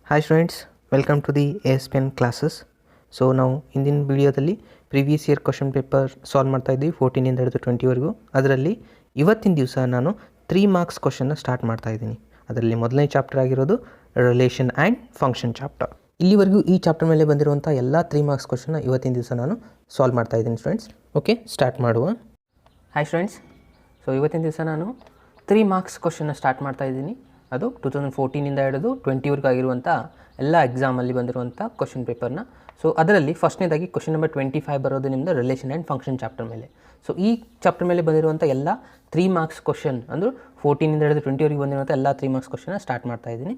Hi students, welcome to the ASPN classes. So ನಾವು ಹಿಂದಿನ ವಿಡಿಯೋದಲ್ಲಿ previous year question paper solve ಮಾಡ್ತಾ ಇದ್ದೀವಿ 14ಇಂದ ಹಿಡಿದು 20ವರೆಗೂ. ಅದರಲ್ಲಿ ಇವತ್ತಿನ ದಿವಸ ನಾನು 3 ಮಾರ್ಕ್ಸ್ ಕ್ವಶನ್ನ ಸ್ಟಾರ್ಟ್ ಮಾಡ್ತಾ ಇದ್ದೀನಿ. ಅದರಲ್ಲಿ ಮೊದಲನೇ ಚಾಪ್ಟರ್ ಆಗಿರೋದು ರಿಲೇಷನ್ ಆ್ಯಂಡ್ ಫಂಕ್ಷನ್ ಚಾಪ್ಟರ್. ಇಲ್ಲಿವರೆಗೂ ಈ ಚಾಪ್ಟರ್ ಮೇಲೆ ಬಂದಿರುವಂಥ ಎಲ್ಲ 3 ಮಾರ್ಕ್ಸ್ ಕ್ವಶನ್ನ ಇವತ್ತಿನ ದಿವಸ ನಾನು ಸಾಲ್ವ್ ಮಾಡ್ತಾ ಇದ್ದೀನಿ ಸ್ಟೂಡೆಂಟ್ಸ್. ಓಕೆ, ಸ್ಟಾರ್ಟ್ ಮಾಡುವ. ಹಾಯ್ ಸ್ಟೂಡೆಂಟ್ಸ್, ಸೊ ಇವತ್ತಿನ ದಿವಸ ನಾನು 3 ಮಾರ್ಕ್ಸ್ ಕ್ವಶನ್ನ ಸ್ಟಾರ್ಟ್ ಮಾಡ್ತಾ ಇದ್ದೀನಿ. ಅದು 2014ಇಂದ ಹಿಡಿದು 20ವರೆಗೂ ಆಗಿರುವಂಥ ಎಲ್ಲ ಎಕ್ಸಾಮಲ್ಲಿ ಬಂದಿರುವಂಥ ಕ್ವಶನ್ ಪೇಪರ್ನ. ಸೊ ಅದರಲ್ಲಿ ಫಸ್ಟ್ನೇದಾಗಿ ಕ್ವಶನ್ ನಂಬರ್ 25 ಬರೋದು ನಿಮ್ಮದು ರಿಲೇಷನ್ ಆ್ಯಂಡ್ ಫಂಕ್ಷನ್ ಚಾಪ್ಟರ್ ಮೇಲೆ. ಸೊ ಈ ಚಾಪ್ಟರ್ ಮೇಲೆ ಬಂದಿರುವಂಥ ಎಲ್ಲ 3 ಮಾರ್ಕ್ಸ್ ಕ್ವಶನ್ ಅಂದರೆ 14ಇಂದ ಹಿಡಿದು 20ವರೆಗೂ ಬಂದಿರುವಂಥ ಎಲ್ಲ 3 ಮಾರ್ಕ್ಸ್ ಕ್ವಶನ್ನ ಸ್ಟಾರ್ಟ್ ಮಾಡ್ತಾ ಇದ್ದೀನಿ.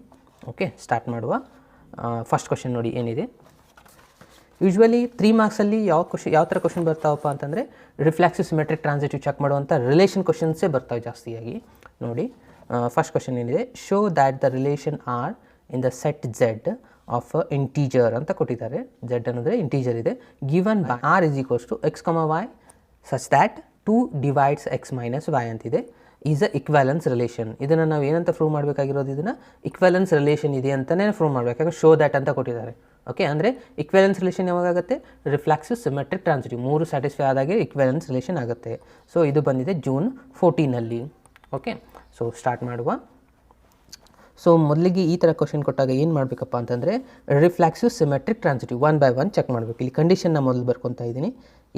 ಓಕೆ, ಸ್ಟಾರ್ಟ್ ಮಾಡುವ. ಫಸ್ಟ್ ಕ್ವಶನ್ ನೋಡಿ ಏನಿದೆ. ಯೂಶ್ವಲಿ 3 ಮಾರ್ಕ್ಸಲ್ಲಿ ಯಾವ ಥರ ಕ್ವಶನ್ ಬರ್ತಾವಪ್ಪ ಅಂತಂದರೆ ರಿಫ್ಲೆಕ್ಸಿವ್ ಸಿಮೆಟ್ರಿಕ್ ಟ್ರಾನ್ಸಿಟಿವ್ ಚೆಕ್ ಮಾಡುವಂಥ ರಿಲೇಷನ್ ಕ್ವಶನ್ಸೇ ಬರ್ತಾವೆ ಜಾಸ್ತಿಯಾಗಿ. ನೋಡಿ, ಫಸ್ಟ್ ಕ್ವಶನ್ ಏನಿದೆ, show that the relation R in the set Z of integer ಅಂತ ಕೊಟ್ಟಿದ್ದಾರೆ. ಝೆಡ್ ಅನ್ನೋದ್ರೆ ಇಂಟೀಜರ್ ಇದೆ. Given by R is equals to x comma y such that 2 divides X minus y ಅಂತಿದೆ. Is a equivalence relation. ಇದನ್ನು ನಾವು ಏನಂತ prove ಮಾಡಬೇಕಾಗಿರೋದು, ಇದನ್ನು ಇಕ್ವ್ಯಾಲೆನ್ಸ್ ರಿಲೇಷನ್ ಇದೆ ಅಂತಲೇ ಪ್ರೂವ್ ಮಾಡಬೇಕು. ಯಾಕಂದರೆ ಶೋ ದ್ಯಾಟ್ ಅಂತ ಕೊಟ್ಟಿದ್ದಾರೆ. ಓಕೆ, ಅಂದರೆ ಇಕ್ವ್ಯಾಲೆನ್ಸ್ ರಿಲೇಷನ್ ಯಾವಾಗುತ್ತೆ, ರಿಫ್ಲೆಕ್ಸಿವ್ ಸಿಮೆಟ್ರಿಕ್ ಟ್ರಾನ್ಸಿಟಿವ್ 3 ಸ್ಯಾಟಿಸ್ಫೈ ಆದಾಗೆ ಇಕ್ವ್ಯಾಲೆನ್ಸ್ ರಿಲೇಷನ್ ಆಗುತ್ತೆ. ಸೊ ಇದು ಬಂದಿದೆ ಜೂನ್ 14ನಲ್ಲಿ. ಓಕೆ, ಸೊ ಸ್ಟಾರ್ಟ್ ಮಾಡುವ. ಸೊ ಮೊದಲಿಗೆ ಈ ಥರ ಕ್ವಶನ್ ಕೊಟ್ಟಾಗ ಏನು ಮಾಡಬೇಕಪ್ಪ ಅಂತಂದರೆ reflexive symmetric transitive 1 by 1 check ಮಾಡಬೇಕು. ಇಲ್ಲಿ ಕಂಡೀಷನ್ನ ಮೊದಲು ಬರ್ಕೊತಾ ಇದ್ದೀನಿ.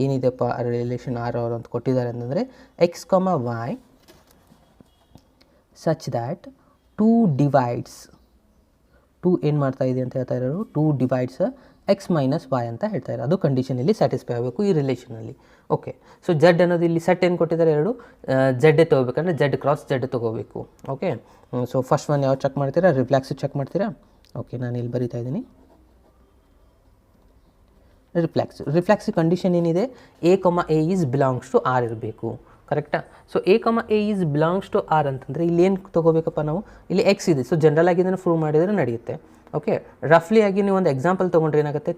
ಏನಿದೆಪ್ಪ ರಿಲೇಷನ್ ಆರ್ ಅವರು ಅಂತ ಕೊಟ್ಟಿದ್ದಾರೆ ಅಂತಂದರೆ x comma y such that 2 divides 2 ಏನು ಮಾಡ್ತಾ ಇದೆ ಅಂತ ಹೇಳ್ತಾ ಇರೋರು 2 ಡಿವೈಡ್ಸ್ ಎಕ್ಸ್ ಮೈನಸ್ ವೈ ಅಂತ ಹೇಳ್ತಾ ಇದ್ದಾರೆ. ಅದು ಕಂಡೀಷನಲ್ಲಿ ಸ್ಯಾಟಿಸ್ಫೈ ಆಗಬೇಕು ಈ ರಿಲೇಷನಲ್ಲಿ. ಓಕೆ, ಸೊ ಜೆಡ್ ಅನ್ನೋದು ಇಲ್ಲಿ ಸೆಟ್ ಏನು ಕೊಟ್ಟಿದ್ದಾರೆ, ಎರಡು ಜೆಡ್ಡೇ ತೊಗೋಬೇಕಂದ್ರೆ ಜೆಡ್ ಕ್ರಾಸ್ ಜೆಡ್ ತೊಗೋಬೇಕು. ಓಕೆ, ಸೊ ಫಸ್ಟ್ ಒನ್ ಯಾವ ಚೆಕ್ ಮಾಡ್ತೀರಾ, ರಿಫ್ಲೆಕ್ಸಿವ್ ಚೆಕ್ ಮಾಡ್ತೀರಾ. ಓಕೆ, ನಾನು ಇಲ್ಲಿ ಬರೀತಾ ಇದ್ದೀನಿ ರಿಫ್ಲೆಕ್ಸಿವ್ ಕಂಡೀಷನ್ ಏನಿದೆ, A comma A is belongs to R ಇರಬೇಕು. ಕರೆಕ್ಟಾ? So A comma A is belongs to R ಅಂತಂದರೆ ಇಲ್ಲಿ ಏನು ತೊಗೋಬೇಕಪ್ಪ ನಾವು, ಇಲ್ಲಿ ಎಕ್ಸ್ ಇದೆ. ಸೊ ಜನರಲ್ ಆಗಿ ಇದನ್ನು ಪ್ರೂವ್ ಮಾಡಿದರೆ ನಡೆಯುತ್ತೆ. ಓಕೆ, ರಫ್ಲಿ ಆಗಿ ನೀವು ಒಂದು ಎಕ್ಸಾಂಪಲ್ ತೊಗೊಂಡ್ರೆ ಏನಾಗುತ್ತೆ,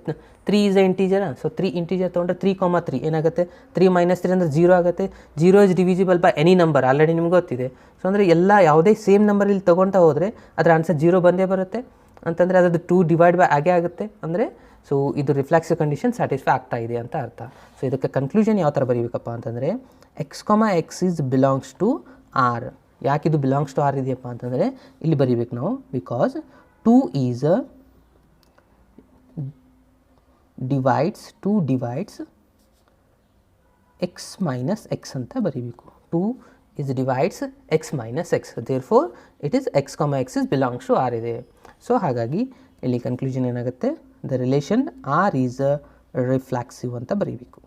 3 is A integer. So 3 integer ತೊಗೊಂಡ್ರೆ 3, ಏನಾಗುತ್ತೆ 3 - 3 ಅಂದರೆ 0 ಆಗುತ್ತೆ. 0 is divisible by any number, already ನಿಮ್ಗೆ ಗೊತ್ತಿದೆ. ಸೊ ಅಂದರೆ ಎಲ್ಲ ಯಾವುದೇ ಸೇಮ್ ನಂಬರ್ ಇಲ್ಲಿ ತೊಗೊಳ್ತಾ ಹೋದರೆ ಅದರ ಆನ್ಸರ್ 0 ಬಂದೇ ಬರುತ್ತೆ. ಅಂತಂದರೆ ಅದರದ್ದು 2 ಡಿವೈಡ್ ಬೈ ಆಗೇ ಆಗುತ್ತೆ. ಅಂದರೆ ಸೊ ಇದು ರಿಫ್ಲೆಕ್ಸಿವ್ ಕಂಡೀಷನ್ ಸ್ಯಾಟಿಸ್ಫೈ ಆಗ್ತಾ ಇದೆ ಅಂತ ಅರ್ಥ. ಸೊ ಇದಕ್ಕೆ ಕನ್ಕ್ಲೂಷನ್ ಯಾವ ಥರ ಬರೀಬೇಕಪ್ಪ ಅಂತಂದರೆ x comma x is belongs to R. ಯಾಕಿದು ಬಿಲಾಂಗ್ಸ್ ಟು ಆರ್ ಇದೆಯಪ್ಪ ಅಂತಂದರೆ ಇಲ್ಲಿ ಬರೀಬೇಕು ನಾವು, because 2 is divides X minus x ಅಂತ ಬರೀಬೇಕು. 2 is divides X minus x, therefore it is x comma x is belongs to R ಇದೆ. So ಹಾಗಾಗಿ ಇಲ್ಲಿ ಕನ್ಕ್ಲೂಷನ್ ಏನಾಗುತ್ತೆ, the relation R is reflexive ಅಂತ ಬರೀಬೇಕು.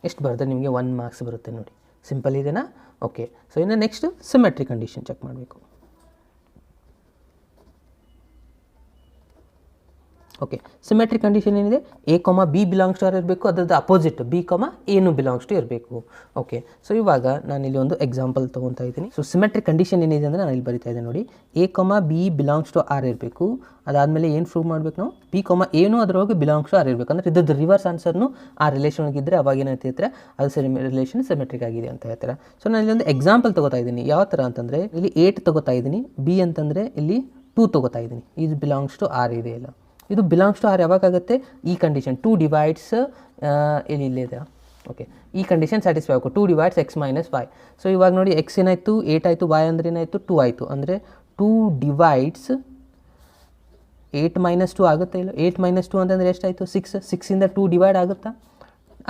ಎಷ್ಟು ಬರುತ್ತೆ ನಿಮಗೆ 1 ಮಾರ್ಕ್ಸ್ ಬರುತ್ತೆ ನೋಡಿ. ಸಿಂಪಲ್ ಇದೆನಾ? ಓಕೆ, ಸೊ ಇನ್ನು ನೆಕ್ಸ್ಟ್ ಸಿಮೆಟ್ರಿ ಕಂಡೀಷನ್ ಚೆಕ್ ಮಾಡಬೇಕು. ಓಕೆ, ಸಿಮೆಟ್ರಿಕ್ ಕಂಡೀಷನ್ ಏನಿದೆ, A comma B belongs to R ಇರಬೇಕು. ಅದರದ್ದು ಅಪೋಸಿಟ್ ಬಿ ಕಮ ಏನು ಬಿಲಾಂಗ್ಸ್ ಟು ಇರಬೇಕು. ಓಕೆ, ಸೊ ಇವಾಗ ನಾನು ಇಲ್ಲಿ ಒಂದು ಎಕ್ಸಾಂಪಲ್ ತೊಗೊತಾ ಇದ್ದೀನಿ. ಸೊ ಸಿಮೆಟ್ರಿಕ್ ಕಂಡೀಷನ್ ಏನಿದೆ ಅಂದರೆ ನಾನು ಇಲ್ಲಿ ಬರಿತಾ ಇದ್ದೀನಿ ನೋಡಿ, A comma B belongs to R ಇರಬೇಕು. ಅದಾದಮೇಲೆ ಏನು ಪ್ರೂವ್ ಮಾಡಬೇಕು ನಾವು, ಪಿ ಕಮ ಏನು ಅದರೊಳಗೆ ಬಿಲಾಂಗ್ಸ್ ಟು ಆರ್ ಇರಬೇಕು. ಅಂದರೆ ಇದ್ರದ್ದು ರಿವರ್ಸ್ ಆನ್ಸರ್ನು ಆ ರಿಲೇಷನ್ಗಿದ್ದರೆ ಅವಾಗ ಏನಂತ ಅದು ರಿಲೇಷನ್ ಸಿಮೆಟ್ರಿಕ್ ಆಗಿದೆ ಅಂತ ಹೇಳ್ತಾರೆ. ಸೊ ನಾನು ಇಲ್ಲಿ ಒಂದು ಎಕ್ಸಾಂಪಲ್ ತೊಗೋತಾ ಇದ್ದೀನಿ. ಯಾವ ಥರ ಅಂತಂದರೆ ಇಲ್ಲಿ 8 ತೊಗೋತಾ ಇದ್ದೀನಿ, ಬಿ ಅಂತಂದರೆ ಇಲ್ಲಿ 2 ತೊಗೋತಾ ಇದ್ದೀನಿ. ಇದು ಬಿಲಾಂಗ್ಸ್ ಟು ಆರ್ ಇದೆ ಇಲ್ಲ, ಇದು ಬಿಲಾಂಗ್ಸ್ ಟು ಆರ್ ಯಾವಾಗುತ್ತೆ, ಈ ಕಂಡೀಷನ್ 2 ಡಿವೈಡ್ಸ್ ಇಲ್ಲಿದೆ. ಓಕೆ, ಈ ಕಂಡೀಷನ್ ಸ್ಯಾಟಿಸ್ಫೈ ಆಗಬೇಕು, 2 divides X minus Y. So ಇವಾಗ ನೋಡಿ ಎಕ್ಸ್ ಏನಾಯಿತು 8 ಆಯಿತು, ವೈ ಅಂದ್ರೆ ಏನಾಯಿತು 2 ಆಯಿತು. ಅಂದರೆ 2 ಡಿವೈಡ್ಸ್ 8 - 2 ಆಗುತ್ತೆ ಇಲ್ಲ. 8 - 2 ಅಂತಂದರೆ ಎಷ್ಟಾಯಿತು 6. 6ಇಂದ 2 ಡಿವೈಡ್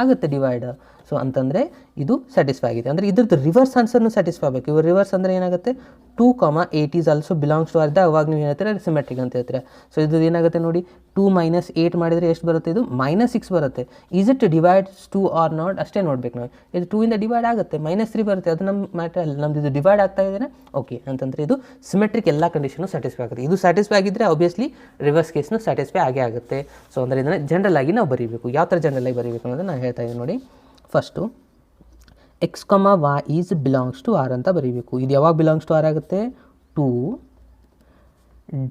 ಆಗುತ್ತೆ ಡಿವೈಡ್. ಸೊ ಅಂತಂದರೆ ಇದು ಸ್ಯಾಟಿಸ್ಫೈ ಆಗಿದೆ. ಅಂದರೆ ಇದ್ರದ್ದು ರಿವರ್ಸ್ ಆನ್ಸರ್ನು ಸ್ಯಾಟಿಸ್ಫೈ ಆಗಬೇಕು. ಇವಾಗ ರಿವರ್ಸ್ ಅಂದರೆ ಏನಾಗುತ್ತೆ, 2, 8 is also belongs to R ಇದ್ದಾಗ ಅವಾಗ ನೀವು ಹೇಳ್ತೀರಾ ಸಿಮೆಟ್ರಿಕ್ ಅಂತ ಹೇಳ್ತೀರಾ. ಸೊ ಇದು ಏನಾಗುತ್ತೆ ನೋಡಿ, 2 - 8 ಮಾಡಿದರೆ ಎಷ್ಟು ಬರುತ್ತೆ, ಇದು -6 ಬರುತ್ತೆ. Is it divides 2 R not ಅಷ್ಟೇ ನೋಡ್ಬೇಕು ನಾವು. ಇದು 2ಇಂದ ಡಿವೈಡ್ ಆಗುತ್ತೆ, -3 ಬರುತ್ತೆ. ಅದು ನಮ್ಮ ಮ್ಯಾಟರ್ ಅಲ್ಲ, ನಮ್ದು ಇದು ಡಿವೈಡ್ ಆಗ್ತಾ ಇದ್ದೇನೆ. ಓಕೆ, ಅಂತಂದರೆ ಇದು ಸಿಮೆಟ್ರಿಕ್ ಎಲ್ಲ ಕಂಡೀಷನು ಸ್ಯಾಟಿಸ್ಫೈ ಆಗುತ್ತೆ. ಇದು ಸ್ಯಾಟಿಸ್ಫೈ ಆಗಿದ್ದರೆ ಆಬ್ವಿಯಸ್ಲಿ ರಿವರ್ಸ್ ಕೇಸ್ನು ಸ್ಯಾಟಿಸ್ಫೈ ಆಗೇ ಆಗುತ್ತೆ. ಸೊ ಅಂದರೆ ಇದನ್ನು ಜನರಲ್ ಆಗಿ ನಾವು ಬರೀಬೇಕು. ಯಾವ ಥರ ಜನರಲ್ ಆಗಿ ಬರೀಬೇಕು ಅನ್ನೋದು ನಾನು ಹೇಳ್ತಾ ಇದ್ದೀನಿ ನೋಡಿ. First X comma Y is belongs to R ಅಂತ ಬರೀಬೇಕು. ಇದು ಯಾವಾಗ ಬಿಲಾಂಗ್ಸ್ ಟು ಆರ್ ಆಗುತ್ತೆ, 2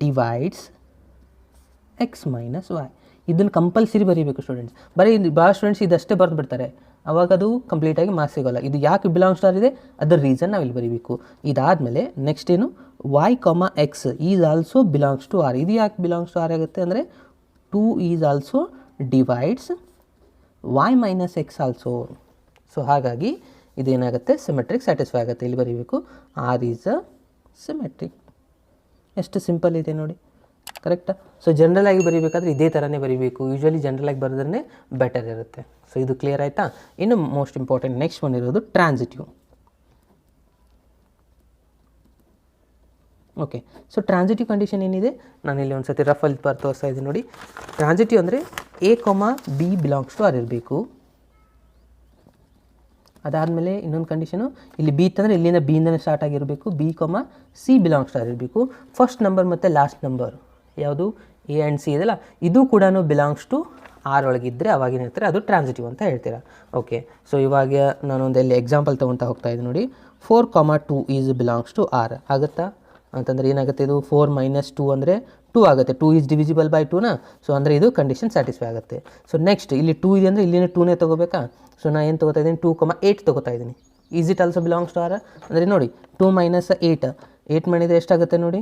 ಡಿವೈಡ್ಸ್ ಎಕ್ಸ್ ಮೈನಸ್ ವೈ. ಇದನ್ನು ಕಂಪಲ್ಸರಿ ಬರೀಬೇಕು ಸ್ಟೂಡೆಂಟ್ಸ್. ಭಾಳ ಸ್ಟೂಡೆಂಟ್ಸ್ ಇದಷ್ಟೇ ಬರೆದು ಬಿಡ್ತಾರೆ. ಅವಾಗ ಅದು ಕಂಪ್ಲೀಟಾಗಿ ಮಾರ್ಕ್ಸ್ ಸಿಗೋಲ್ಲ. ಇದು ಯಾಕೆ ಬಿಲಾಂಗ್ಸ್ ಟು ಆರ್ ಇದೆ ಅದರ ರೀಸನ್ ನಾವು ಇಲ್ಲಿ ಬರೀಬೇಕು. ಇದಾದಮೇಲೆ ನೆಕ್ಸ್ಟ್ ಏನು y, x is also belongs to R. ಇದು ಯಾಕೆ ಬಿಲಾಂಗ್ಸ್ ಟು ಆರ್ ಆಗುತ್ತೆ ಅಂದರೆ 2 is also divides y minus X also. So ಹಾಗಾಗಿ ಇದೇನಾಗುತ್ತೆ ಸಿಮೆಟ್ರಿಕ್ ಸ್ಯಾಟಿಸ್ಫೈ ಆಗುತ್ತೆ. ಇಲ್ಲಿ ಬರೀಬೇಕು ಆರ್ ಈಸ್ ಅ ಸಿಮೆಟ್ರಿಕ್. ಎಷ್ಟು ಸಿಂಪಲ್ ಇದೆ ನೋಡಿ, ಕರೆಕ್ಟಾ? ಸೊ ಜನರಲ್ ಆಗಿ ಬರೀಬೇಕಾದ್ರೆ ಇದೇ ಥರನೇ ಬರೀಬೇಕು. ಯೂಶ್ವಲಿ ಜನರಲ್ ಆಗಿ ಬರೆದ್ರೆ ಬೆಟರ್ ಇರುತ್ತೆ. ಸೊ ಇದು ಕ್ಲಿಯರ್ ಆಯಿತಾ? ಇನ್ನು ಮೋಸ್ಟ್ ಇಂಪಾರ್ಟೆಂಟ್ ನೆಕ್ಸ್ಟ್ ಒನ್ ಇರೋದು transitive. Okay, so transitive condition ಏನಿದೆ ನಾನು ಇಲ್ಲಿ ಒಂದು ಸತಿ ರಫಲ್ಲಿ ತೋರಿಸ್ತಾ ಇದ್ದೀನಿ ನೋಡಿ. ಟ್ರಾನ್ಸಿಟಿವ್ ಅಂದರೆ A, B belongs to R ಇರಬೇಕು. ಅದಾದಮೇಲೆ ಇನ್ನೊಂದು ಕಂಡೀಷನು ಇಲ್ಲಿ ಬಿ ಇತ್ತಂದರೆ ಇಲ್ಲಿಂದ ಬಿಯಿಂದನೇ ಸ್ಟಾರ್ಟ್ ಆಗಿರಬೇಕು. B, C belongs to R ಇರಬೇಕು. ಫಸ್ಟ್ ನಂಬರ್ ಮತ್ತು ಲಾಸ್ಟ್ ನಂಬರ್ ಯಾವುದು A ಆ್ಯಂಡ್ C ಇದೆಲ್ಲ ಇದು ಕೂಡ ಬಿಲಾಂಗ್ಸ್ ಟು ಆರ್ ಒಳಗಿದ್ದರೆ ಅವಾಗಿನ ಹೇಳ್ತಾರೆ ಅದು ಟ್ರಾನ್ಸಿಟಿವ್ ಅಂತ ಹೇಳ್ತೀರಾ. ಓಕೆ, ಸೊ ಇವಾಗ ನಾನೊಂದು ಎಲ್ಲಿ ಎಕ್ಸಾಂಪಲ್ ತೊಗೊತಾ ಹೋಗ್ತಾ ಇದ್ದೀನಿ ನೋಡಿ. 4, 2 ಈಸ್ ಬಿಲಾಂಗ್ಸ್ ಟು ಆರ್ ಆಗುತ್ತಾ ಅಂತಂದರೆ ಏನಾಗುತ್ತೆ? ಇದು 4 - 2 ಅಂದರೆ 2 ಆಗುತ್ತೆ. 2 ಈಸ್ ಡಿವಿಸಿಬಲ್ ಬೈ 2ನಾ. ಸೊ ಅಂದರೆ ಇದು ಕಂಡೀಷನ್ ಸ್ಯಾಟಿಸ್ಫೈ ಆಗುತ್ತೆ. ಸೊ ನೆಕ್ಸ್ಟ್ ಇಲ್ಲಿ 2 ಇದೆ ಅಂದರೆ ಇಲ್ಲಿನ 2ನೇ ತೊಗೋಬೇಕಾ? ಸೊ ನಾನು ಏನು ತೊಗೋತಾ ಇದ್ದೀನಿ 2, 8 ತೊಗೋತಾ ಇದ್ದೀನಿ. Is it also belongs to R ಅಂದರೆ ನೋಡಿ 2 - 8 ಮಾಡಿದರೆ ಎಷ್ಟಾಗುತ್ತೆ ನೋಡಿ,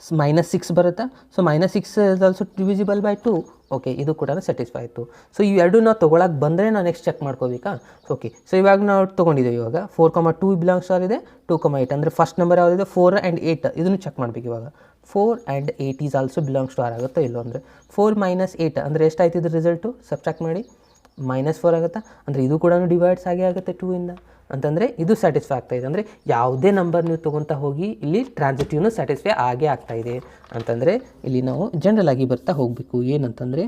-6 ಬರುತ್ತಾ. So -6 is also divisible by 2. Okay, ಇದು ಕೂಡ ಸ್ಯಾಟಿಸ್ಫೈ ಆಯಿತು. ಸೊ ಇವೆರಡು ನಾವು ತೊಗೊಳಕ್ಕೆ ಬಂದರೆ ನಾವು ನೆಕ್ಸ್ಟ್ ಚೆಕ್ ಮಾಡ್ಕೋಬೇಕಾ? ಓಕೆ, ಸೊ ಇವಾಗ ನಾವು ತೊಗೊಂಡಿದ್ದೇವೆ. ಇವಾಗ 4, 2 ಬಿಲಾಂಗ್ಸ್ ಟು ಆರ್ ಇದೆ. 2, 8 ಅಂದರೆ ಫಸ್ಟ್ ನಂಬರ್ ಯಾವುದಿದೆ 4 ಆ್ಯಂಡ್ 8 ಇದನ್ನು ಚೆಕ್ ಮಾಡಬೇಕು. ಇವಾಗ 4 and 8 is also belongs to R ಆಗುತ್ತೋ ಇಲ್ಲೋ ಅಂದರೆ 4 - 8 ಅಂದರೆ ಎಷ್ಟಾಯ್ತು ಇದು ರಿಸಲ್ಟು? ಸಬ್ಟ್ರಾಕ್ಟ್ ಮಾಡಿ -4 ಆಗುತ್ತಾ. ಅಂದರೆ ಇದು ಕೂಡ ಡಿವೈಡ್ಸ್ ಆಗೇ ಆಗುತ್ತೆ 2 ಇಂದ. ಅಂತಂದರೆ ಇದು ಸ್ಯಾಟಿಸ್ಫೈ ಆಗ್ತಾಯಿದೆ. ಅಂದರೆ ಯಾವುದೇ ನಂಬರ್ ನೀವು ತೊಗೊತಾ ಹೋಗಿ ಇಲ್ಲಿ ಟ್ರಾನ್ಸಿಟಿವ್ನು ಸ್ಯಾಟಿಸ್ಫೈ ಆಗೇ ಆಗ್ತಾಯಿದೆ ಅಂತಂದರೆ ಇಲ್ಲಿ ನಾವು ಜನರಲ್ ಆಗಿ ಬರ್ತಾ ಹೋಗಬೇಕು. ಏನಂತಂದರೆ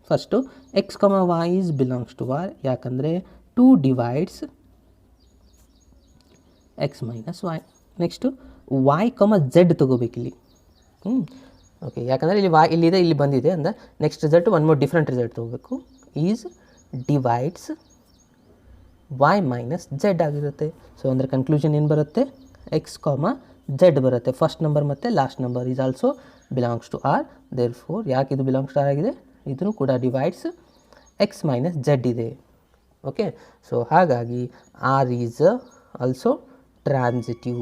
first x, y is belongs to R. ಯಾಕಂದರೆ 2 divides x - y. Next y, z ತೊಗೋಬೇಕಿಲ್ಲಿ. ಓಕೆ, ಯಾಕಂದರೆ ಇಲ್ಲಿ y ಇಲ್ಲಿದೆ, ಇಲ್ಲಿ ಬಂದಿದೆ ಅಂದರೆ next result one more different result ತೊಗೋಬೇಕು. ಈಸ್ ಡಿವೈಡ್ಸ್ y - z ಆಗಿರುತ್ತೆ. ಸೊ ಅಂದರೆ ಕನ್ಕ್ಲೂಷನ್ ಏನು ಬರುತ್ತೆ? x, z ಬರುತ್ತೆ. ಫಸ್ಟ್ ನಂಬರ್ ಮತ್ತು last number is also belongs to R. Therefore ಯಾಕೆ ಇದು ಬಿಲಾಂಗ್ಸ್ ಟು ಆರ್ ಆಗಿದೆ? ಇದನ್ನು ಕೂಡ ಡಿವೈಡ್ಸ್ x - z ಇದೆ. ಓಕೆ, ಸೊ ಹಾಗಾಗಿ ಆರ್ ಈಸ್ ಆಲ್ಸೋ ಟ್ರಾನ್ಸಿಟಿವ್.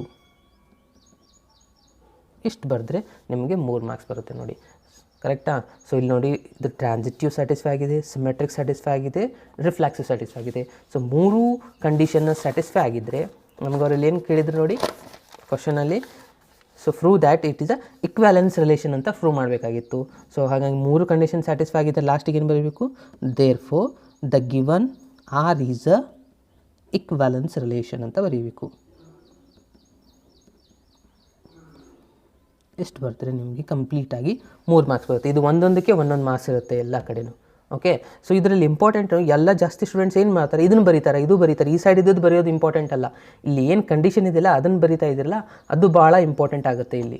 ಇಷ್ಟು ಬರೆದ್ರೆ ನಿಮಗೆ 3 ಮಾರ್ಕ್ಸ್ ಬರುತ್ತೆ ನೋಡಿ, ಕರೆಕ್ಟಾ? ಸೊ ಇಲ್ಲಿ ನೋಡಿ ಇದು ಟ್ರಾನ್ಸಿಟಿವ್ ಸ್ಯಾಟಿಸ್ಫೈ ಆಗಿದೆ, ಸಿಮೆಟ್ರಿಕ್ ಸ್ಯಾಟಿಸ್ಫೈ ಆಗಿದೆ, ರಿಫ್ಲೆಕ್ಸಿವ್ ಸ್ಯಾಟಿಸ್ಫೈ ಆಗಿದೆ. ಸೊ 3 ಕಂಡೀಷನ್ನ ಸ್ಯಾಟಿಸ್ಫೈ ಆಗಿದ್ದರೆ ನಮ್ಗೆ ಅವರಲ್ಲಿ ಏನು ಕೇಳಿದ್ರು ನೋಡಿ ಕ್ವಶನಲ್ಲಿ. So prove that it is a equivalence relation ಅಂತ ಪ್ರೂವ್ ಮಾಡಬೇಕಾಗಿತ್ತು. ಸೊ ಹಾಗಾಗಿ 3 ಕಂಡೀಷನ್ ಸ್ಯಾಟಿಸ್ಫೈ ಆಗಿದ್ದರೆ ಲಾಸ್ಟಿಗೆ ಏನು ಬರೀಬೇಕು? Therefore the given R is a equivalence relation ಅಂತ ಬರೀಬೇಕು. ಎಷ್ಟು ಬರ್ತಾರೆ ನಿಮಗೆ ಕಂಪ್ಲೀಟಾಗಿ 3 ಮಾರ್ಕ್ಸ್ ಬರುತ್ತೆ. ಇದು ಒಂದೊಂದಕ್ಕೆ ಒಂದೊಂದು ಮಾರ್ಕ್ಸ್ ಇರುತ್ತೆ ಎಲ್ಲ ಕಡೆಯೂ. ಓಕೆ, ಸೊ ಇದರಲ್ಲಿ ಇಂಪಾರ್ಟೆಂಟ್ ಎಲ್ಲ ಜಾಸ್ತಿ ಸ್ಟೂಡೆಂಟ್ಸ್ ಏನು ಮಾಡ್ತಾರೆ, ಇದನ್ನು ಬರೀತಾರೆ, ಇದು ಬರೀತಾರೆ. ಈ ಸೈಡ್ ಇದ್ದದ್ದು ಬರೆಯೋದು ಇಂಪಾರ್ಟೆಂಟ್ ಅಲ್ಲ. ಇಲ್ಲಿ ಏನು ಕಂಡೀಷನ್ ಇದೆಯಲ್ಲ ಅದನ್ನು ಬರೀತಾ ಇದ್ದಿರಲ್ಲ ಅದು ಭಾಳ ಇಂಪಾರ್ಟೆಂಟ್ ಆಗುತ್ತೆ ಇಲ್ಲಿ.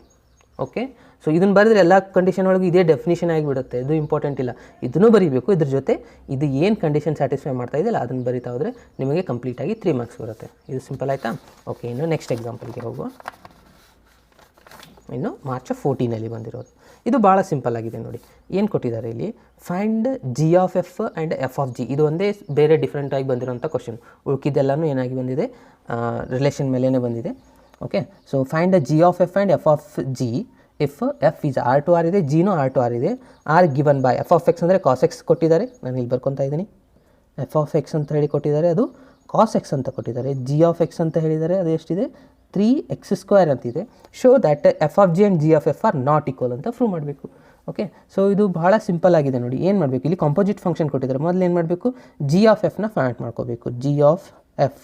ಓಕೆ, ಸೊ ಇದನ್ನು ಬರೆದ್ರೆ ಎಲ್ಲ ಕಂಡೀಷನ್ ಒಳಗೆ ಇದೇ ಡೆಫಿನಿಷನ್ ಆಗಿಬಿಡುತ್ತೆ, ಇದು ಇಂಪಾರ್ಟೆಂಟ್ ಇಲ್ಲ. ಇದನ್ನು ಬರೀಬೇಕು, ಇದ್ರ ಜೊತೆ ಇದು ಏನು ಕಂಡೀಷನ್ ಸ್ಯಾಟಿಸ್ಫೈ ಮಾಡ್ತಾ ಇದೆಯಲ್ಲ ಅದನ್ನು ಬರೀತಾ ಹೋದರೆ ನಿಮಗೆ ಕಂಪ್ಲೀಟಾಗಿ 3 ಮಾರ್ಕ್ಸ್ ಬರುತ್ತೆ. ಇದು ಸಿಂಪಲ್ ಆಯಿತಾ? ಓಕೆ, ಇನ್ನು ನೆಕ್ಸ್ಟ್ ಎಕ್ಸಾಂಪಲ್ಗೆ ಹೋಗುವ. ಇನ್ನು ಮಾರ್ಚ್ 14 ಬಂದಿರೋದು. ಇದು ಭಾಳ ಸಿಂಪಲ್ ಆಗಿದೆ ನೋಡಿ. ಏನು ಕೊಟ್ಟಿದ್ದಾರೆ ಇಲ್ಲಿ? Find g of f and f of g. ಇದು ಒಂದೇ ಬೇರೆ ಡಿಫ್ರೆಂಟಾಗಿ ಬಂದಿರೋಂಥ ಕ್ವಶನ್. ಉಳ್ಕಿದ್ದೆಲ್ಲನೂ ಏನಾಗಿ ಬಂದಿದೆ? ರಿಲೇಷನ್ ಮೇಲೇ ಬಂದಿದೆ. Okay, so find g of f and f of g if f is r to r ಇದೆ, gನೂ r to r ಇದೆ. r given by f of x ಅಂದರೆ ಕಾಸ್ x ಕೊಟ್ಟಿದ್ದಾರೆ. ನಾನು ಇಲ್ಲಿ ಬರ್ಕೊತಾ ಇದ್ದೀನಿ. f ಆಫ್ x ಅಂತ ಹೇಳಿ ಕೊಟ್ಟಿದ್ದಾರೆ, ಅದು ಕಾಸ್ x ಅಂತ ಕೊಟ್ಟಿದ್ದಾರೆ. g ಆಫ್ x ಅಂತ ಹೇಳಿದ್ದಾರೆ, ಅದು ಎಷ್ಟಿದೆ? 3x² ಅಂತಿದೆ. Show that f of g and g of f or not equal ಅಂತ ಪ್ರೂವ್ ಮಾಡಬೇಕು. ಓಕೆ, ಸೊ ಇದು ಭಾಳ ಸಿಂಪಲ್ ಆಗಿದೆ ನೋಡಿ. ಏನು ಮಾಡಬೇಕು? ಇಲ್ಲಿ ಕಾಂಪೋಸಿಟ್ ಫಂಕ್ಷನ್ ಕೊಟ್ಟಿದ್ದಾರೆ. ಮೊದಲು ಏನು ಮಾಡಬೇಕು? g ಆಫ್ fನ ಫೈಂಡ್ ಮಾಡ್ಕೋಬೇಕು. g of f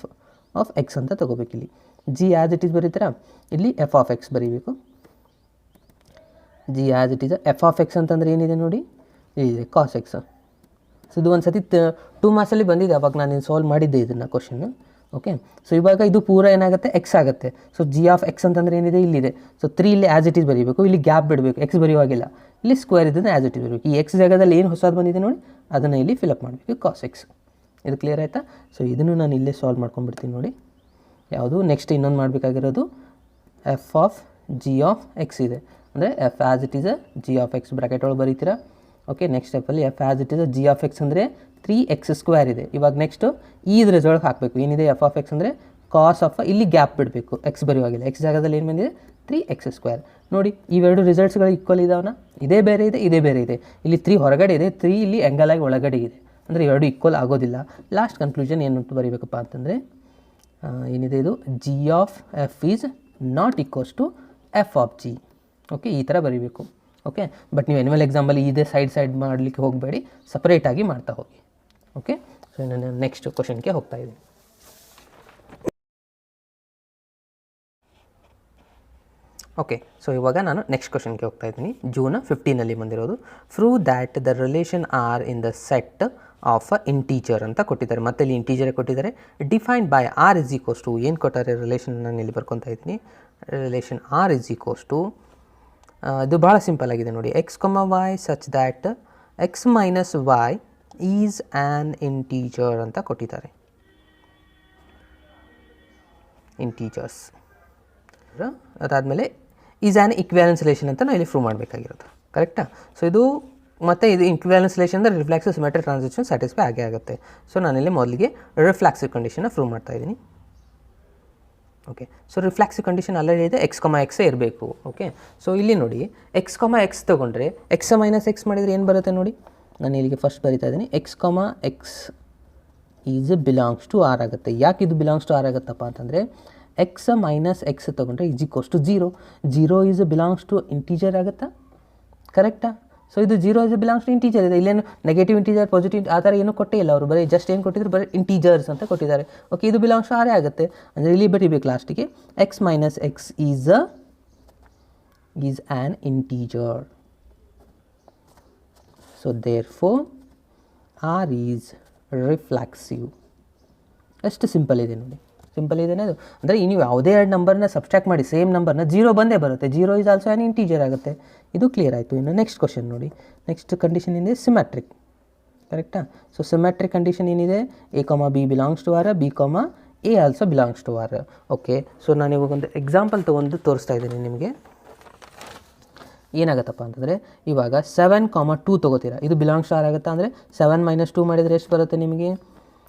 of x ಅಂತ ತೊಗೋಬೇಕು. ಇಲ್ಲಿ g ಆ್ಯಸ್ ಇಟ್ ಈಸ್ ಬರೀತೀರಾ, ಇಲ್ಲಿ f ಆಫ್ x ಬರೀಬೇಕು. g as it is f of x ಅಂತಂದರೆ ಏನಿದೆ ನೋಡಿ, ಇಲ್ಲಿದೆ ಕಾಸ್ x. ಸೊ ಇದು ಒಂದು ಸತಿ 2 ಮಾರ್ಕ್ಸಲ್ಲಿ ಬಂದಿದೆ, ಅವಾಗ ನಾನು ಸಾಲ್ವ್ ಮಾಡಿದ್ದೆ ಇದನ್ನು ಕ್ವಶನ್ನು. ಓಕೆ, ಸೊ ಇವಾಗ ಇದು ಪೂರ ಏನಾಗುತ್ತೆ? x ಆಗುತ್ತೆ. ಸೊ g ಆಫ್ x ಅಂತಂದರೆ ಏನಿದೆ? ಇಲ್ಲಿದೆ. ಸೊ 3 ಇಲ್ಲಿ ಆ್ಯಸ್ ಇಟ್ ಈಸ್ ಬರೀಬೇಕು, ಇಲ್ಲಿ ಗ್ಯಾಪ್ ಬಿಡಬೇಕು, x ಬರೆಯುವಾಗಿಲ್ಲ. ಇಲ್ಲಿ ಸ್ಕ್ವೇರ್ ಇದ್ದನ್ನು ಆ್ಯಸ್ ಇಟ್ ಈಸ್ ಬರಬೇಕು. ಈ x ಜಾಗದಲ್ಲಿ ಏನು ಹೊಸದು ಬಂದಿದೆ ನೋಡಿ ಅದನ್ನು ಇಲ್ಲಿ ಫಿಲಪ್ ಮಾಡಬೇಕು, ಕಾಸ್ x. ಇದು ಕ್ಲಿಯರ್ ಆಯಿತಾ? ಸೊ ಇದನ್ನು ನಾನು ಇಲ್ಲೇ ಸಾಲ್ವ್ ಮಾಡ್ಕೊಂಡ್ಬಿಡ್ತೀನಿ ನೋಡಿ. ಯಾವುದು ನೆಕ್ಸ್ಟ್ ಇನ್ನೊಂದು ಮಾಡಬೇಕಾಗಿರೋದು f of g of x ಇದೆ. ಅಂದರೆ f as it is g of x bracket ಒಳಗೆ ಬರೀತೀರಾ. ಓಕೆ, ನೆಕ್ಸ್ಟ್ ಸ್ಟೆಪ್ಪಲ್ಲಿ f as it is g of x ಅಂದರೆ 3x² ಇದೆ. ಇವಾಗ ನೆಕ್ಸ್ಟು ಇದ್ರೊಳಗೆ ಹಾಕಬೇಕು. ಏನಿದೆ ಎಫ್ ಆಫ್ ಎಕ್ಸ್ ಅಂದರೆ ಕಾಸ್ ಆಫ್, ಇಲ್ಲಿ ಗ್ಯಾಪ್ ಬಿಡಬೇಕು, ಎಕ್ಸ್ ಬರೆಯುವಾಗಿಲ್ಲ. ಎಕ್ಸ್ ಜಾಗದಲ್ಲಿ ಏನು ಬಂದಿದೆ 3x². ನೋಡಿ ಇವೆರಡು ರಿಸಲ್ಟ್ಸ್ಗಳು ಈಕ್ವಲ್ ಇದಾವನ, ಇದೇ ಬೇರೆ ಇದೆ, ಇದೇ ಬೇರೆ ಇದೆ. ಇಲ್ಲಿ 3 ಹೊರಗಡೆ ಇದೆ, 3 ಇಲ್ಲಿ ಆ್ಯಂಗಲ್ ಆಗಿ ಒಳಗಡೆ ಇದೆ, ಅಂದರೆ ಎರಡು ಈಕ್ವಲ್ ಆಗೋದಿಲ್ಲ. ಲಾಸ್ಟ್ ಕನ್ಕ್ಲೂಷನ್ ಏನು ಬರೀಬೇಕಪ್ಪ ಅಂತಂದರೆ ಏನಿದೆ ಇದು g of f is not equals to f of g. Okay, ಈ ಥರ ಬರೀಬೇಕು. ಓಕೆ, ಬಟ್ ನೀವು ಎನ್ಯುವಲ್ ಎಕ್ಸಾಂಪಲ್ ಇದೇ ಸೈಡ್ ಮಾಡಲಿಕ್ಕೆ ಹೋಗಬೇಡಿ, ಸಪ್ರೇಟಾಗಿ ಮಾಡ್ತಾ ಹೋಗಿ. ಓಕೆ, ಸೊ ನಾನು ನೆಕ್ಸ್ಟ್ ಕ್ವಶನ್ಗೆ ಹೋಗ್ತಾ ಇದ್ದೀನಿ. ಓಕೆ, ಸೊ ಇವಾಗ ನಾನು ನೆಕ್ಸ್ಟ್ ಕ್ವಶನ್ಗೆ ಹೋಗ್ತಾ ಇದ್ದೀನಿ. ಜೂನ್ 15 ಬಂದಿರೋದು. Prove that the relation R in the set of a integer ಅಂತ ಕೊಟ್ಟಿದ್ದಾರೆ. ಮತ್ತೆ ಇಲ್ಲಿ ಇಂಟೀಜರೇ ಕೊಟ್ಟಿದ್ದಾರೆ. Defined by R is equals to, ಏನು ಕೊಟ್ಟಾರೆ ರಿಲೇಷನ್, ನಾನು ಇಲ್ಲಿ ಬರ್ಕೊತಾ ಇದ್ದೀನಿ. Relation R is equals to, ಇದು ಭಾಳ ಸಿಂಪಲ್ ಆಗಿದೆ ನೋಡಿ, x comma y such that x minus y is an integer ಅಂತ ಕೊಟ್ಟಿದ್ದಾರೆ. ಇಂಟೀಜರ್ಸ್ ಅದಾದಮೇಲೆ ಈಸ್ ಆ್ಯನ್ ಇಕ್ವ್ಯಾಲೆನ್ಸ್ ರಿಲೇಷನ್ ಅಂತ ನಾವು ಇಲ್ಲಿ ಪ್ರೂವ್ ಮಾಡಬೇಕಾಗಿರೋದು. ಕರೆಕ್ಟಾ? ಸೊ ಇದು ಮತ್ತು ಇದು ಇಕ್ವ್ಯಾಲೆನ್ಸ್ ರಿಲೇಷನ್ ಅಂದರೆ ರಿಫ್ಲೆಕ್ಸಿವ್ ಸಿಮೆಟ್ರಿಕ್ ಟ್ರಾನ್ಸಿಷನ್ ಸ್ಯಾಟಿಸ್ಫೈ ಆಗೇ ಆಗುತ್ತೆ. ಸೊ ನಾನಿಲ್ಲಿ ಮೊದಲಿಗೆ ರಿಫ್ಲೆಕ್ಸಿವ್ ಕಂಡೀಷನ್ನ ಪ್ರೂವ್ ಮಾಡ್ತಾ ಇದ್ದೀನಿ. ಓಕೆ, ಸೊ ರಿಫ್ಲೆಕ್ಸಿವ್ ಕಂಡೀಷನ್ ಅಲ್ಲೇ ಇದೆ, ಎಕ್ಸ್ ಕೊಮ ಎಕ್ಸೇ ಇರಬೇಕು. ಓಕೆ, ಸೊ ಇಲ್ಲಿ ನೋಡಿ ಎಕ್ಸ್ ಕೊಮ ಎಕ್ಸ್ ತೊಗೊಂಡ್ರೆ ಎಕ್ಸ್ ಮೈನಸ್ ಎಕ್ಸ್ ಮಾಡಿದರೆ ಏನು ಬರುತ್ತೆ ನೋಡಿ. ನಾನು ಇಲ್ಲಿಗೆ ಫಸ್ಟ್ ಬರಿತಾ ಇದ್ದೀನಿ. X comma x is belongs to R ಆಗುತ್ತೆ. ಯಾಕೆ ಇದು ಬಿಲಾಂಗ್ಸ್ ಟು ಆರ್ ಆಗುತ್ತಪ್ಪ ಅಂತಂದರೆ ಎಕ್ಸ್ ಮೈನಸ್ ಎಕ್ಸ್ ತೊಗೊಂಡ್ರೆ is equals to 0. 0 is belongs to integer ಆಗುತ್ತಾ? ಕರೆಕ್ಟಾ? ಸೊ ಇದು 0 ಈಸ್ ಬಿಲಾಂಗ್ಸ್ ಟು ಇಂಟೀಜರ್ ಇದೆ. ಇಲ್ಲೇನು ನೆಗೆಟಿವ್ ಇಂಟೀಜರ್ ಪಾಸಿಟಿವ್ ಆ ಥರ ಏನೂ ಕೊಟ್ಟೇ ಇಲ್ಲ ಅವರು, ಬರೀ ಜಸ್ಟ್ ಏನು ಕೊಟ್ಟಿದ್ರು, ಬರೀ ಇಂಟೀಜರ್ಸ್ ಅಂತ ಕೊಟ್ಟಿದ್ದಾರೆ. ಓಕೆ, ಇದು ಬಿಲಾಂಗ್ಸ್ ಟು ಆರೇ ಆಗುತ್ತೆ. ಅಂದರೆ ಇಲ್ಲಿ ಬರೀಬೇಕು ಲಾಸ್ಟಿಗೆ x minus x is an integer. So therefore R is reflexive. ಎಷ್ಟು ಸಿಂಪಲ್ ಇದೆ ನೋಡಿ, ಸಿಂಪಲ್ ಇದೇನೆ ಅದು. ಅಂದರೆ ನೀವು ಯಾವುದೇ ಎರಡು ನಂಬರ್ನ ಸಬ್ಸ್ಟ್ರಾಕ್ಟ್ ಮಾಡಿ ಸೇಮ್ ನಂಬರ್ನ 0 ಬಂದೇ ಬರುತ್ತೆ. 0 ಈಸ್ ಆಲ್ಸೋ ಆ್ಯನ್ ಇಂಟೀಜರ್ ಆಗುತ್ತೆ. ಇದು ಕ್ಲಿಯರ್ ಆಯಿತು. ಇನ್ನು ನೆಕ್ಸ್ಟ್ ಕ್ವಶನ್ ನೋಡಿ. ನೆಕ್ಸ್ಟ್ ಕಂಡೀಷನ್ ಏನಿದೆ, ಸಿಮೆಟ್ರಿಕ್. ಕರೆಕ್ಟಾ? ಸೊ ಸಿಮೆಟ್ರಿಕ್ ಕಂಡೀಷನ್ ಏನಿದೆ, a comma B belongs to R, b comma a also belongs to R. Okay, so ನಾನು ಇವಾಗ ಒಂದು ಎಕ್ಸಾಂಪಲ್ ತೊಗೊಂಡು ತೋರಿಸ್ತಾ ಇದ್ದೀನಿ ನಿಮಗೆ. ಏನಾಗುತ್ತಪ್ಪ ಅಂತಂದರೆ ಇವಾಗ 7,2 ತೊಗೋತೀರಾ, ಇದು ಬಿಲಾಂಗ್ಸ್ ಟು ಆರ್ ಆಗುತ್ತಾ? ಅಂದರೆ 7 - 2 ಮಾಡಿದರೆ ಎಷ್ಟು ಬರುತ್ತೆ ನಿಮಗೆ?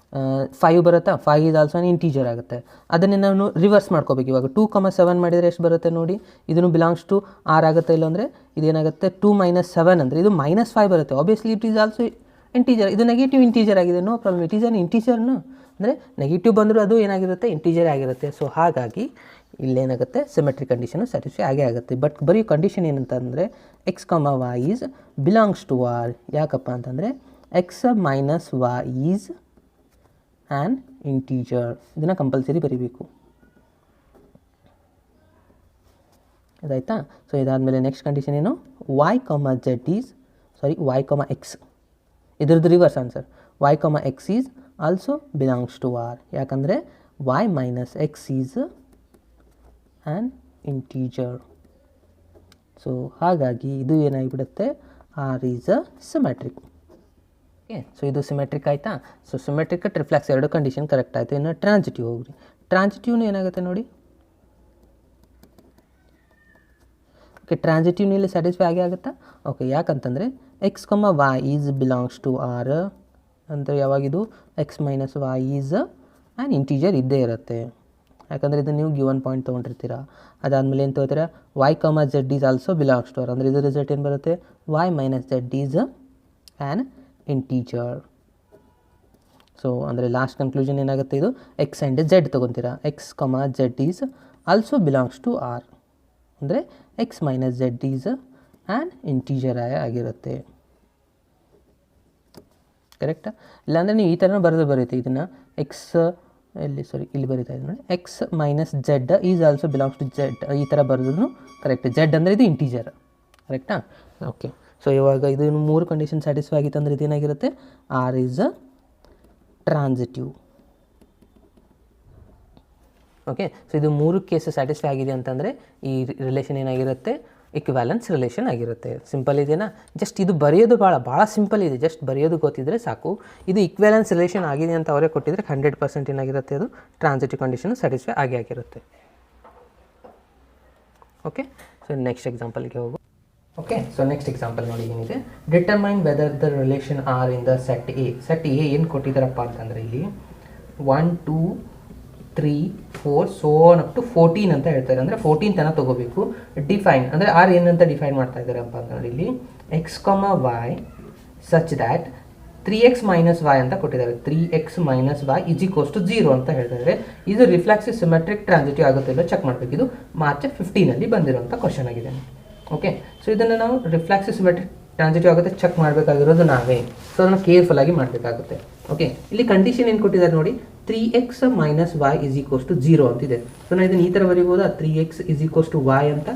5 ಬರುತ್ತಾ? 5 ಈಸ್ ಆಲ್ಸೋ ಆನ್ ಇಂಟೀಜರ್ ಆಗುತ್ತೆ. ಅದನ್ನೇ ನಾವು ರಿವರ್ಸ್ ಮಾಡ್ಕೋಬೇಕು. ಇವಾಗ 2,7 ಮಾಡಿದರೆ ಎಷ್ಟು ಬರುತ್ತೆ ನೋಡಿ. ಇದನ್ನು ಬಿಲಾಂಗ್ಸ್ ಟು ಆರ್ ಆಗುತ್ತೆ. ಇಲ್ಲಾಂದರೆ ಇದೇನಾಗುತ್ತೆ 2 - 7 ಅಂದರೆ ಇದು -5 ಬರುತ್ತೆ. Obviously it is also integer. ಇದು ನೆಗೆಟಿವ್ ಇಂಟೀಜರ್ ಆಗಿದೆ, no problem, it is an ಇಂಟೀಜರ್ನು. ಅಂದರೆ ನೆಗೆಟಿವ್ ಬಂದರೂ ಅದು ಏನಾಗಿರುತ್ತೆ, ಇಂಟೀಜರ್ ಆಗಿರುತ್ತೆ. ಸೊ ಹಾಗಾಗಿ ಇಲ್ಲೇನಾಗುತ್ತೆ, ಸಿಮೆಟ್ರಿಕ್ ಕಂಡೀಷನು ಸ್ಯಾಟಿಸ್ಫೈ ಆಗೇ ಆಗುತ್ತೆ. ಬಟ್ ಬರೀ ಕಂಡೀಷನ್ ಏನಂತ ಅಂದರೆ x comma y is belongs to R. ಯಾಕಪ್ಪ ಅಂತಂದರೆ x minus y is an integer. ಇದನ್ನು ಕಂಪಲ್ಸರಿ ಬರೀಬೇಕು. ಅದಾಯ್ತಾ? ಸೊ ಇದಾದಮೇಲೆ ನೆಕ್ಸ್ಟ್ ಕಂಡೀಷನ್ ಏನು, y comma z is y comma x, ಇದ್ರದ್ದು reverse answer. Y comma X is also belongs to R. ಯಾಕಂದರೆ y minus x is an integer. So ಹಾಗಾಗಿ ಇದು ಏನಾಗಿಬಿಡುತ್ತೆ, R is a symmetric. Okay, so ಇದು symmetric ಆಯಿತಾ? So symmetric reflex ಎರಡು condition correct ಆಯಿತು. ಇನ್ನು ಟ್ರಾನ್ಸಿಟಿವ್ ಹೋಗ್ರಿ. ಟ್ರಾನ್ಸಿಟಿವ್ನು ಏನಾಗುತ್ತೆ ನೋಡಿ. ಓಕೆ, ಟ್ರಾನ್ಸಿಟಿವ್ನು ಇಲ್ಲಿ ಸ್ಯಾಟಿಸ್ಫೈ ಆಗೇ ಆಗುತ್ತಾ? ಓಕೆ, ಯಾಕಂತಂದರೆ x comma y is belongs to R ಅಂದರೆ ಯಾವಾಗಿದು x minus y is an integer ಇದ್ದೇ ಇರುತ್ತೆ. ಯಾಕಂದರೆ ಇದು ನೀವು ಗಿವನ್ ಪಾಯಿಂಟ್ ತೊಗೊಂಡಿರ್ತೀರ. ಅದಾದಮೇಲೆ ಏನು ತೊಗೋತೀರಾ, y comma z is also belongs to R ಅಂದರೆ ಇದು ರಿಸಲ್ಟ್ ಏನು ಬರುತ್ತೆ, y minus z is an integer. So ಅಂದರೆ ಲಾಸ್ಟ್ ಕನ್ಕ್ಲೂಷನ್ ಏನಾಗುತ್ತೆ, ಇದು ಎಕ್ಸ್ ಆ್ಯಂಡ್ ಜೆಡ್ ತೊಗೊತೀರಾ. X comma z is also belongs to R ಅಂದರೆ x minus z is an integer ಆಗಿರುತ್ತೆ. ಕರೆಕ್ಟಾ? ಇಲ್ಲಾಂದರೆ ನೀವು ಈ ಥರ ಬರೀತೆ ಇದನ್ನು ಎಕ್ಸ್ ಇಲ್ಲಿ ಬರೀತಾ ಇದ್ದೀನಿ ನೋಡಿ, x minus z is also belongs to z, ಈ ಥರ ಬರೆದ್ರು ಕರೆಕ್ಟ್. ಜೆಡ್ ಅಂದರೆ ಇದು ಇಂಟೀಜರ್. ಕರೆಕ್ಟಾ? ಓಕೆ, ಸೊ ಇವಾಗ ಇದು 3 ಕಂಡೀಷನ್ ಸ್ಯಾಟಿಸ್ಫೈ ಆಗಿತ್ತು ಅಂದರೆ ಇದೇನಾಗಿರುತ್ತೆ, R is a transitive. Okay, so ಇದು 3 ಕೇಸಸ್ ಸ್ಯಾಟಿಸ್ಫೈ ಆಗಿದೆ ಅಂತಂದರೆ ಈ ರಿಲೇಷನ್ ಏನಾಗಿರುತ್ತೆ, ಇಕ್ವ್ಯಾಲೆನ್ಸ್ ರಿಲೇಷನ್ ಆಗಿರುತ್ತೆ. ಸಿಂಪಲ್ ಇದೆಯಾ? ಜಸ್ಟ್ ಇದು ಬರೆಯೋದು ಭಾಳ ಸಿಂಪಲ್ ಇದೆ. ಜಸ್ಟ್ ಬರೆಯೋದು ಗೊತ್ತಿದ್ದರೆ ಸಾಕು. ಇದು ಇಕ್ವ್ಯಾಲೆನ್ಸ್ ರಿಲೇಷನ್ ಆಗಿದೆ ಅಂತ ಅವರೇ ಕೊಟ್ಟಿದ್ರೆ 100% ಏನಾಗಿರುತ್ತೆ, ಅದು ಟ್ರಾನ್ಸಿಟಿವ್ ಕಂಡೀಷನ್ ಸ್ಯಾಟಿಸ್ಫೈ ಆಗಿರುತ್ತೆ. ಓಕೆ, ಸೊ ನೆಕ್ಸ್ಟ್ ಎಕ್ಸಾಂಪಲ್ಗೆ ಹೋಗು. ಓಕೆ, ಸೊ ನೆಕ್ಸ್ಟ್ ಎಕ್ಸಾಂಪಲ್ ನೋಡಿ ಏನಿದೆ, determine whether the relation R in the set A. Set A ಏನು ಕೊಟ್ಟಿದ್ದಾರಪ್ಪ ಅಂತಂದರೆ ಇಲ್ಲಿ 1 2 3 4 ಸೋ ಆನ್ ಅಪ್ ಟು 14 ಅಂತ ಹೇಳ್ತಾರೆ. ಅಂದರೆ 14 ತನಕ ತೊಗೋಬೇಕು. ಡಿಫೈನ್ ಅಂದರೆ ಆರ್ ಏನಂತ ಡಿಫೈನ್ ಮಾಡ್ತಾ ಇದ್ದಾರಪ್ಪ ಅಂತಂದರೆ ಇಲ್ಲಿ x y such that 3x minus y ಅಂತ ಕೊಟ್ಟಿದ್ದಾರೆ. 3x minus y is equals to 0 ಅಂತ ಹೇಳ್ತಾರೆ. ಇದು ರಿಫ್ಲೆಕ್ಸಿವ್ ಸಿಮೆಟ್ರಿಕ್ ಟ್ರಾನ್ಸಿಟಿವ್ ಆಗುತ್ತೆ ಇಲ್ಲ ಚೆಕ್ ಮಾಡಬೇಕು. ಇದು ಮಾರ್ಚ್ 15 ಬಂದಿರುವಂಥ ಕ್ವಶನ್ ಆಗಿದೆ. ಓಕೆ, ಸೊ ಇದನ್ನು ನಾವು ರಿಫ್ಲೆಕ್ಸಿವ್ ಸಿಮೆಟ್ರಿಕ್ ಟ್ರಾನ್ಸಿಟಿವ್ ಆಗುತ್ತೆ ಚೆಕ್ ಮಾಡಬೇಕಾಗಿರೋದು ನಾವೇ. ಸೊ ಅದನ್ನು ಕೇರ್ಫುಲ್ ಆಗಿ ಮಾಡಬೇಕಾಗುತ್ತೆ. ಓಕೆ, ಇಲ್ಲಿ ಕಂಡೀಷನ್ ಏನು ಕೊಟ್ಟಿದ್ದಾರೆ ನೋಡಿ, 3x minus y is equals to 0 ಅಂತಿದೆ. ಸೊ ನಾನು ಇದನ್ನು ಈ ಥರ ಬರೀಬೋದಾ, 3x is equals to y ಅಂತ,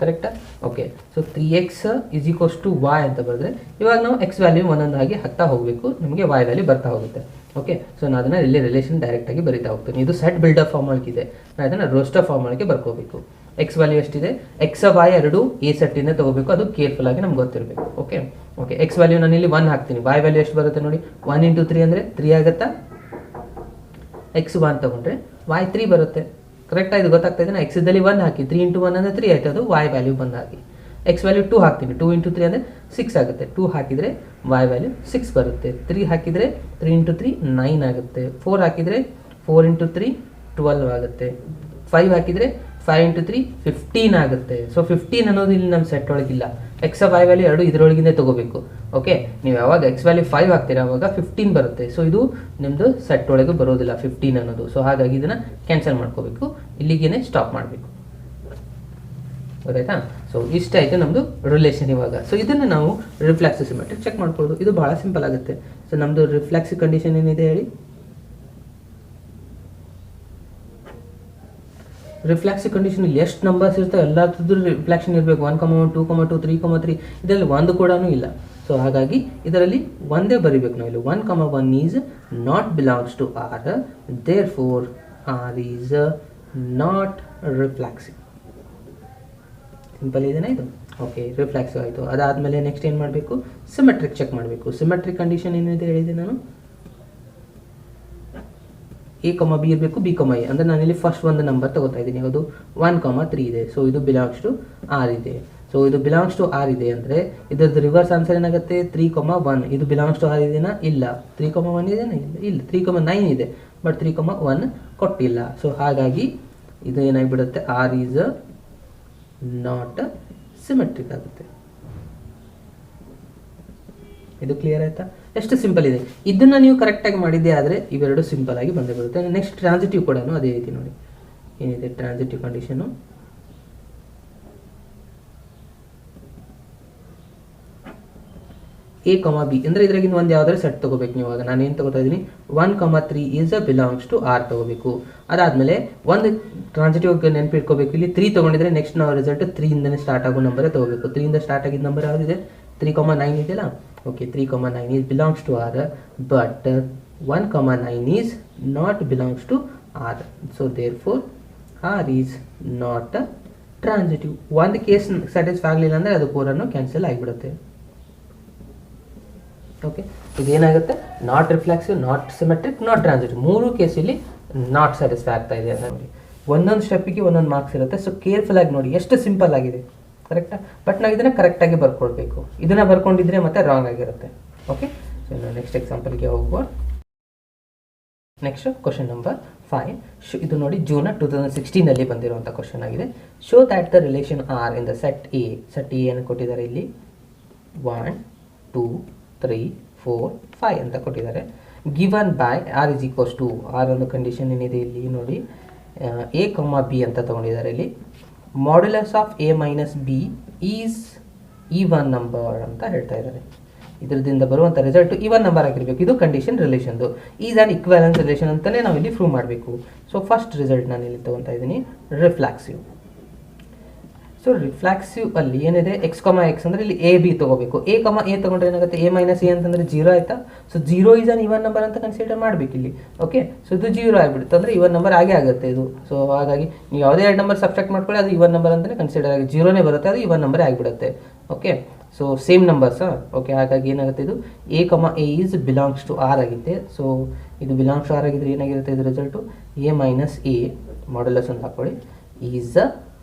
ಕರೆಕ್ಟಾ? Okay, so 3x is equals to y ಅಂತ ಬರೆದ್ರೆ ಇವಾಗ ನಾವು x ವ್ಯಾಲ್ಯೂ ಒಂದೊಂದಾಗಿ ಹಾಕ್ತಾ ಹೋಗಬೇಕು, ನಮಗೆ y ವ್ಯಾಲ್ಯೂ ಬರ್ತಾ ಹೋಗುತ್ತೆ. ಓಕೆ, ಸೊ ನಾನು ಅದನ್ನು ಇಲ್ಲಿ ರಿಲೇಷನ್ ಡೈರೆಕ್ಟಾಗಿ ಬರಿತಾ ಹೋಗ್ತೀನಿ. ಇದು ಸೆಟ್ ಬಿಲ್ಡರ್ ಫಾರ್ಮ್ ಒಳಗಿದೆ, ನಾನು ಅದನ್ನು ರೋಸ್ಟರ್ ಫಾರ್ಮ್ ಒಳಗೆ ಬರ್ಕೋಬೇಕು. ಎಕ್ಸ್ ವ್ಯಾಲ್ಯೂ ಎಷ್ಟಿದೆ, ಎಕ್ಸ್ ವೈ ಎರಡು ಎ ಸೆಟ್ಟಿಂದ ತೊಗೋಬೇಕು, ಅದು ಕೇರ್ಫುಲ್ ಆಗಿ ನಮ್ಗೆ ಗೊತ್ತಿರಬೇಕು. ಓಕೆ ಓಕೆ, ಎಕ್ಸ್ ವ್ಯಾಲ್ಯೂ ನಾನು ಇಲ್ಲಿ 1 ಹಾಕ್ತೀನಿ, ವೈ ವ್ಯಾಲ್ಯೂ ಎಷ್ಟು ಬರುತ್ತೆ ನೋಡಿ, 1 × 3 ಅಂದರೆ 3 ಆಗುತ್ತಾ, ಎಕ್ಸ್ 1 ತೊಗೊಂಡ್ರೆ ವೈ 3 ಬರುತ್ತೆ. ಕರೆಕ್ಟಾಗಿ ಇದು ಗೊತ್ತಾಗ್ತಾ ಇದೆ. ಎಕ್ಸ್ ಇದ್ದಲ್ಲಿ 1 ಹಾಕಿ, 3 × 1 ಅಂದರೆ 3 ಆಯ್ತು, ಅದು ವೈ ವ್ಯಾಲ್ಯೂ ಬಂದು ಹಾಕಿ. ಎಕ್ಸ್ ವ್ಯಾಲ್ಯೂ 2 ಹಾಕ್ತೀನಿ, 2 × 3 ಅಂದರೆ 6 ಆಗುತ್ತೆ. 2 ಹಾಕಿದರೆ ವೈ ವ್ಯಾಲ್ಯೂ 6 ಬರುತ್ತೆ. 3 ಹಾಕಿದರೆ 3 × 3 9 ಆಗುತ್ತೆ. 4 ಹಾಕಿದರೆ 4 × 3 12 ಆಗುತ್ತೆ. 5 ಹಾಕಿದರೆ 5 × 3 15 ಆಗುತ್ತೆ. ಸೊ 15 ಅನ್ನೋದು ಇಲ್ಲಿ ನಮ್ಮ ಸೆಟ್ ಒಳಗಿಲ್ಲ. ಎಕ್ಸ್ ವೈ ವ್ಯಾಲ್ಯೂ ಎರಡು ಇದರೊಳಗಿಂದ ತೊಗೋಬೇಕು. ಓಕೆ, ನೀವು ಯಾವಾಗ ಎಕ್ಸ್ ವ್ಯಾಲ್ಯೂ 5 ಹಾಕ್ತೀರಾ ಅವಾಗ 15 ಬರುತ್ತೆ. ಸೊ ಇದು ನಿಮ್ಮದು ಸೆಟ್ ಒಳಗೆ ಬರೋದಿಲ್ಲ 15 ಅನ್ನೋದು. ಸೊ ಹಾಗಾಗಿ ಇದನ್ನು ಕ್ಯಾನ್ಸಲ್ ಮಾಡ್ಕೋಬೇಕು, ಇಲ್ಲಿಗೇನೆ ಸ್ಟಾಪ್ ಮಾಡಬೇಕು. ಗೊತ್ತಾಯ್ತಾ? ಸೊ ಇಷ್ಟ ಆಯಿತು ನಮ್ಮದು ರಿಲೇಷನ್ ಇವಾಗ. ಸೊ ಇದನ್ನು ನಾವು ರಿಫ್ಲೆಕ್ಸಿವ್ ಸಿಮೆಟ್ರಿಕ್ ಚೆಕ್ ಮಾಡ್ಕೊಳ್ಳೋದು. ಇದು ಭಾಳ ಸಿಂಪಲ್ ಆಗುತ್ತೆ. ಸೊ ನಮ್ಮದು ರಿಫ್ಲೆಕ್ಸಿವ್ ಕಂಡೀಷನ್ ಏನಿದೆ ಹೇಳಿ, ರಿಫ್ಲೆಕ್ಸಿವ್ ಕಂಡೀಷನ್ ಎಷ್ಟು ನಂಬರ್ಸ್ ಇರ್ತವೆ ಎಲ್ಲದ್ರದ್ದು ರಿಫ್ಲೆಕ್ಷನ್ ಇರಬೇಕು. 1, 1, 2, 2, 3, 3 ಇದರಲ್ಲಿ ಒಂದು ಕೂಡ ಇಲ್ಲ. ಸೊ ಹಾಗಾಗಿ ಇದರಲ್ಲಿ ಒಂದೇ ಬರೀಬೇಕು ನಾವು ಇಲ್ಲಿ. 1, 1 is not belongs to R, therefore R is not reflexive. Simple ಇದೆನಾ ಇದು? ಓಕೆ, ರಿಫ್ಲೆಕ್ಸಿವ್ ಆಯಿತು. ಅದಾದಮೇಲೆ ನೆಕ್ಸ್ಟ್ ಏನು ಮಾಡಬೇಕು, ಸಿಮೆಟ್ರಿಕ್ ಚೆಕ್ ಮಾಡಬೇಕು. ಸಿಮೆಟ್ರಿಕ್ ಕಂಡೀಷನ್ ಏನಿದೆ ಹೇಳಿದೆ ನಾನು, ಎ ಬಿ ಇರಬೇಕು, ಬಿ ಎ. ಅಂದರೆ ನಾನಿಲ್ಲಿ ಫಸ್ಟ್ ಒಂದು ನಂಬರ್ ತಗೋತಾ ಇದ್ದೀನಿ, ಯಾವುದು 1, 3 ಇದೆ. ಸೊ ಇದು ಬಿಲಾಂಗ್ಸ್ ಟು ಆರ್ ಇದೆ. ಸೊ ಇದು ಬಿಲಾಂಗ್ಸ್ ಟು ಆರ್ ಇದೆ ಅಂದರೆ ಇದರದ್ದು ರಿವರ್ಸ್ ಆನ್ಸರ್ ಏನಾಗುತ್ತೆ, 3, 1. ಇದು ಬಿಲಾಂಗ್ಸ್ ಟು ಆರ್ ಇದೆಯಾ? ಇಲ್ಲ. 3, 1 ಇದೆಯಾ? ಇಲ್ಲ. 3, 9 ಇದೆ, ಬಟ್ 3, 1 ಕೊಟ್ಟಿಲ್ಲ. ಸೊ ಹಾಗಾಗಿ ಇದು ಏನಾಗಿಬಿಡುತ್ತೆ, ಆರ್ ಈಸ್ ನಾಟ್ ಸಿಮೆಟ್ರಿಕ್ ಆಗುತ್ತೆ. ಇದು ಕ್ಲಿಯರ್ ಆಯ್ತಾ? ಎಷ್ಟು ಸಿಂಪಲ್ ಇದೆ. ಇದನ್ನು ನೀವು ಕರೆಕ್ಟಾಗಿ ಮಾಡಿದ್ದೆ ಆದರೆ ಇವೆರಡು ಸಿಂಪಲ್ ಆಗಿ ಬಂದೇ ಬರುತ್ತೆ. ನೆಕ್ಸ್ಟ್ ಟ್ರಾನ್ಸಿಟಿವ್ ಕೂಡ ಅದೇ ರೀತಿ ನೋಡಿ ಏನಿದೆ ಟ್ರಾನ್ಸಿಟಿವ್ ಕಂಡೀಷನು. ಎ ಬಿ ಅಂದರೆ ಇದ್ರಾಗಿಂದ ಒಂದು ಯಾವುದಾದ್ರು ಸೆಟ್ ತೊಗೋಬೇಕು ನೀವು. ನಾನು ಏನು ತೊಗೋತಾ ಇದ್ದೀನಿ, 1, 3 ಈಸ್ ಬಿಲಾಂಗ್ಸ್ ಟು ಆರ್ ತೊಗೋಬೇಕು. ಅದಾದಮೇಲೆ ಒಂದು ಟ್ರಾನ್ಸಿಟಿವ್ ನೆನಪಿಟ್ಕೋಬೇಕು. ಇಲ್ಲಿ 3 ತೊಗೊಂಡಿದ್ರೆ ನೆಕ್ಸ್ಟ್ ನಾವು ರಿಸಲ್ಟ್ 3 ಇಂದನೇ ಸ್ಟಾರ್ಟ್ ಆಗೋ ನಂಬರೇ ತೊಗೋಬೇಕು. 3 ಇಂದ ಸ್ಟಾರ್ಟ್ ಆಗಿದ್ದ ನಂಬರ್ ಯಾವುದಿದೆ, 3, 9 ಇದೆಯಲ್ಲ. Okay, 3, 9 is belongs to R, but 1, 9 is not belongs to R. So therefore R is not a transitive. ಒಂದು ಕೇಸ್ ಸ್ಯಾಟಿಸ್ಫೈ ಆಗಲಿಲ್ಲ ಅಂದರೆ ಅದು ಪೂರನ್ನು ಕ್ಯಾನ್ಸಲ್ ಆಗಿಬಿಡುತ್ತೆ. ಓಕೆ, ಇದೇನಾಗುತ್ತೆ, not reflexive, not symmetric, not transitive. 3 ಕೇಸಲ್ಲಿ ನಾಟ್ ಸ್ಯಾಟಿಸ್ಫೈ ಆಗ್ತಾ ಇದೆ ಅಂತ ನೋಡಿ. ಒಂದೊಂದು ಸ್ಟೆಪ್ಪಿಗೆ ಒಂದೊಂದು ಮಾರ್ಕ್ಸ್ ಇರುತ್ತೆ. ಸೊ ಕೇರ್ಫುಲ್ ಆಗಿ ನೋಡಿ, ಎಷ್ಟು ಸಿಂಪಲ್ ಆಗಿದೆ. ಕರೆಕ್ಟಾ? ಬಟ್ ನಾವು ಇದನ್ನು ಕರೆಕ್ಟಾಗಿ ಬರ್ಕೊಳ್ಬೇಕು. ಇದನ್ನು ಬರ್ಕೊಂಡಿದ್ರೆ ಮತ್ತೆ ರಾಂಗ್ ಆಗಿರುತ್ತೆ. ಓಕೆ, ಸೊ ನೆಕ್ಸ್ಟ್ ಎಕ್ಸಾಂಪಲ್ಗೆ ಹೋಗುವ. Next question number 5. ಇದು ನೋಡಿ ಜೂನ್ 2016 ಬಂದಿರುವಂಥ ಕ್ವಶನ್ ಆಗಿದೆ. Show that the relation R in the set A. Set A ಅನ್ನು ಕೊಟ್ಟಿದ್ದಾರೆ ಇಲ್ಲಿ 1, 2, 3, 4, 5 ಅಂತ ಕೊಟ್ಟಿದ್ದಾರೆ. Given by R is equals to, R ಒಂದು ಕಂಡೀಷನ್ ಏನಿದೆ ಇಲ್ಲಿ ನೋಡಿ, ಎ, ಬಿ ಅಂತ ತೊಗೊಂಡಿದ್ದಾರೆ ಇಲ್ಲಿ. Modulus of A minus B is even number ಅಂತ ಹೇಳ್ತಾ ಇದ್ದಾರೆ. ಇದರಿಂದ ಬರುವಂಥ ರಿಸಲ್ಟ್ ಈವನ್ ನಂಬರ್ ಆಗಿರಬೇಕು. ಇದು ಕಂಡೀಷನ್ ರಿಲೇಷನ್ದು. ಈಸ್ ಆ್ಯನ್ ಇಕ್ವಾಲೆನ್ಸ್ ರಿಲೇಷನ್ ಅಂತಲೇ ನಾವು ಇಲ್ಲಿ ಪ್ರೂವ್ ಮಾಡಬೇಕು. ಸೊ ಫಸ್ಟ್ ರಿಸಲ್ಟ್ ನಾನು ಇಲ್ಲಿ ತೊಗೊತಾ ಇದ್ದೀನಿ, ರಿಫ್ಲೆಕ್ಸಿವ್. ಸೊ ರಿಫ್ಲೆಕ್ಸಿವ್ ಅಲ್ಲಿ ಏನಿದೆ, ಎಕ್ಸ್, ಅಂದರೆ ಇಲ್ಲಿ ಎ ಬಿ ತೊಗೋಬೇಕು. ಎ, ಎ ತೊಗೊಂಡ್ರೆ ಏನಾಗುತ್ತೆ, ಎ ಮೈನಸ್ ಎ ಅಂತಂದರೆ 0 ಆಯಿತಾ. So 0 is on even number ಅಂತ ಕನ್ಸಿಡರ್ ಮಾಡಬೇಕು ಇಲ್ಲಿ. ಓಕೆ, ಸೊ ಇದು 0 ಆಗಿಬಿಡುತ್ತೆ ಅಂದರೆ ಇವನ್ ನಂಬರ್ ಆಗೇ ಆಗುತ್ತೆ ಇದು. ಸೊ ಹಾಗಾಗಿ ನೀವು ಯಾವುದೇ 2 ನಂಬರ್ ಸಬ್ಸ್ಟ್ರಾಕ್ಟ್ ಮಾಡ್ಕೊಳ್ಳಿ, ಅದು ಇವನ್ ನಂಬರ್ ಅಂತಲೇ ಕನ್ಸಿಡರ್ ಆಗಿ 0ನೇ ಬರುತ್ತೆ, ಅದು ಇವನ್ ನಂಬರ್ ಆಗಿಬಿಡುತ್ತೆ. Okay, so same numbers. Okay, ಹಾಗಾಗಿ ಏನಾಗುತ್ತೆ, ಇದು a, a is belongs to R ಆಗಿದೆ. ಸೊ ಇದು ಬಿಲಾಂಗ್ಸ್ ಟು ಆರ್ ಆಗಿದ್ರೆ ಏನಾಗಿರುತ್ತೆ ಇದು result, a minus a modulus ಅಂತ ಹಾಕೊಳ್ಳಿ ಈಸ್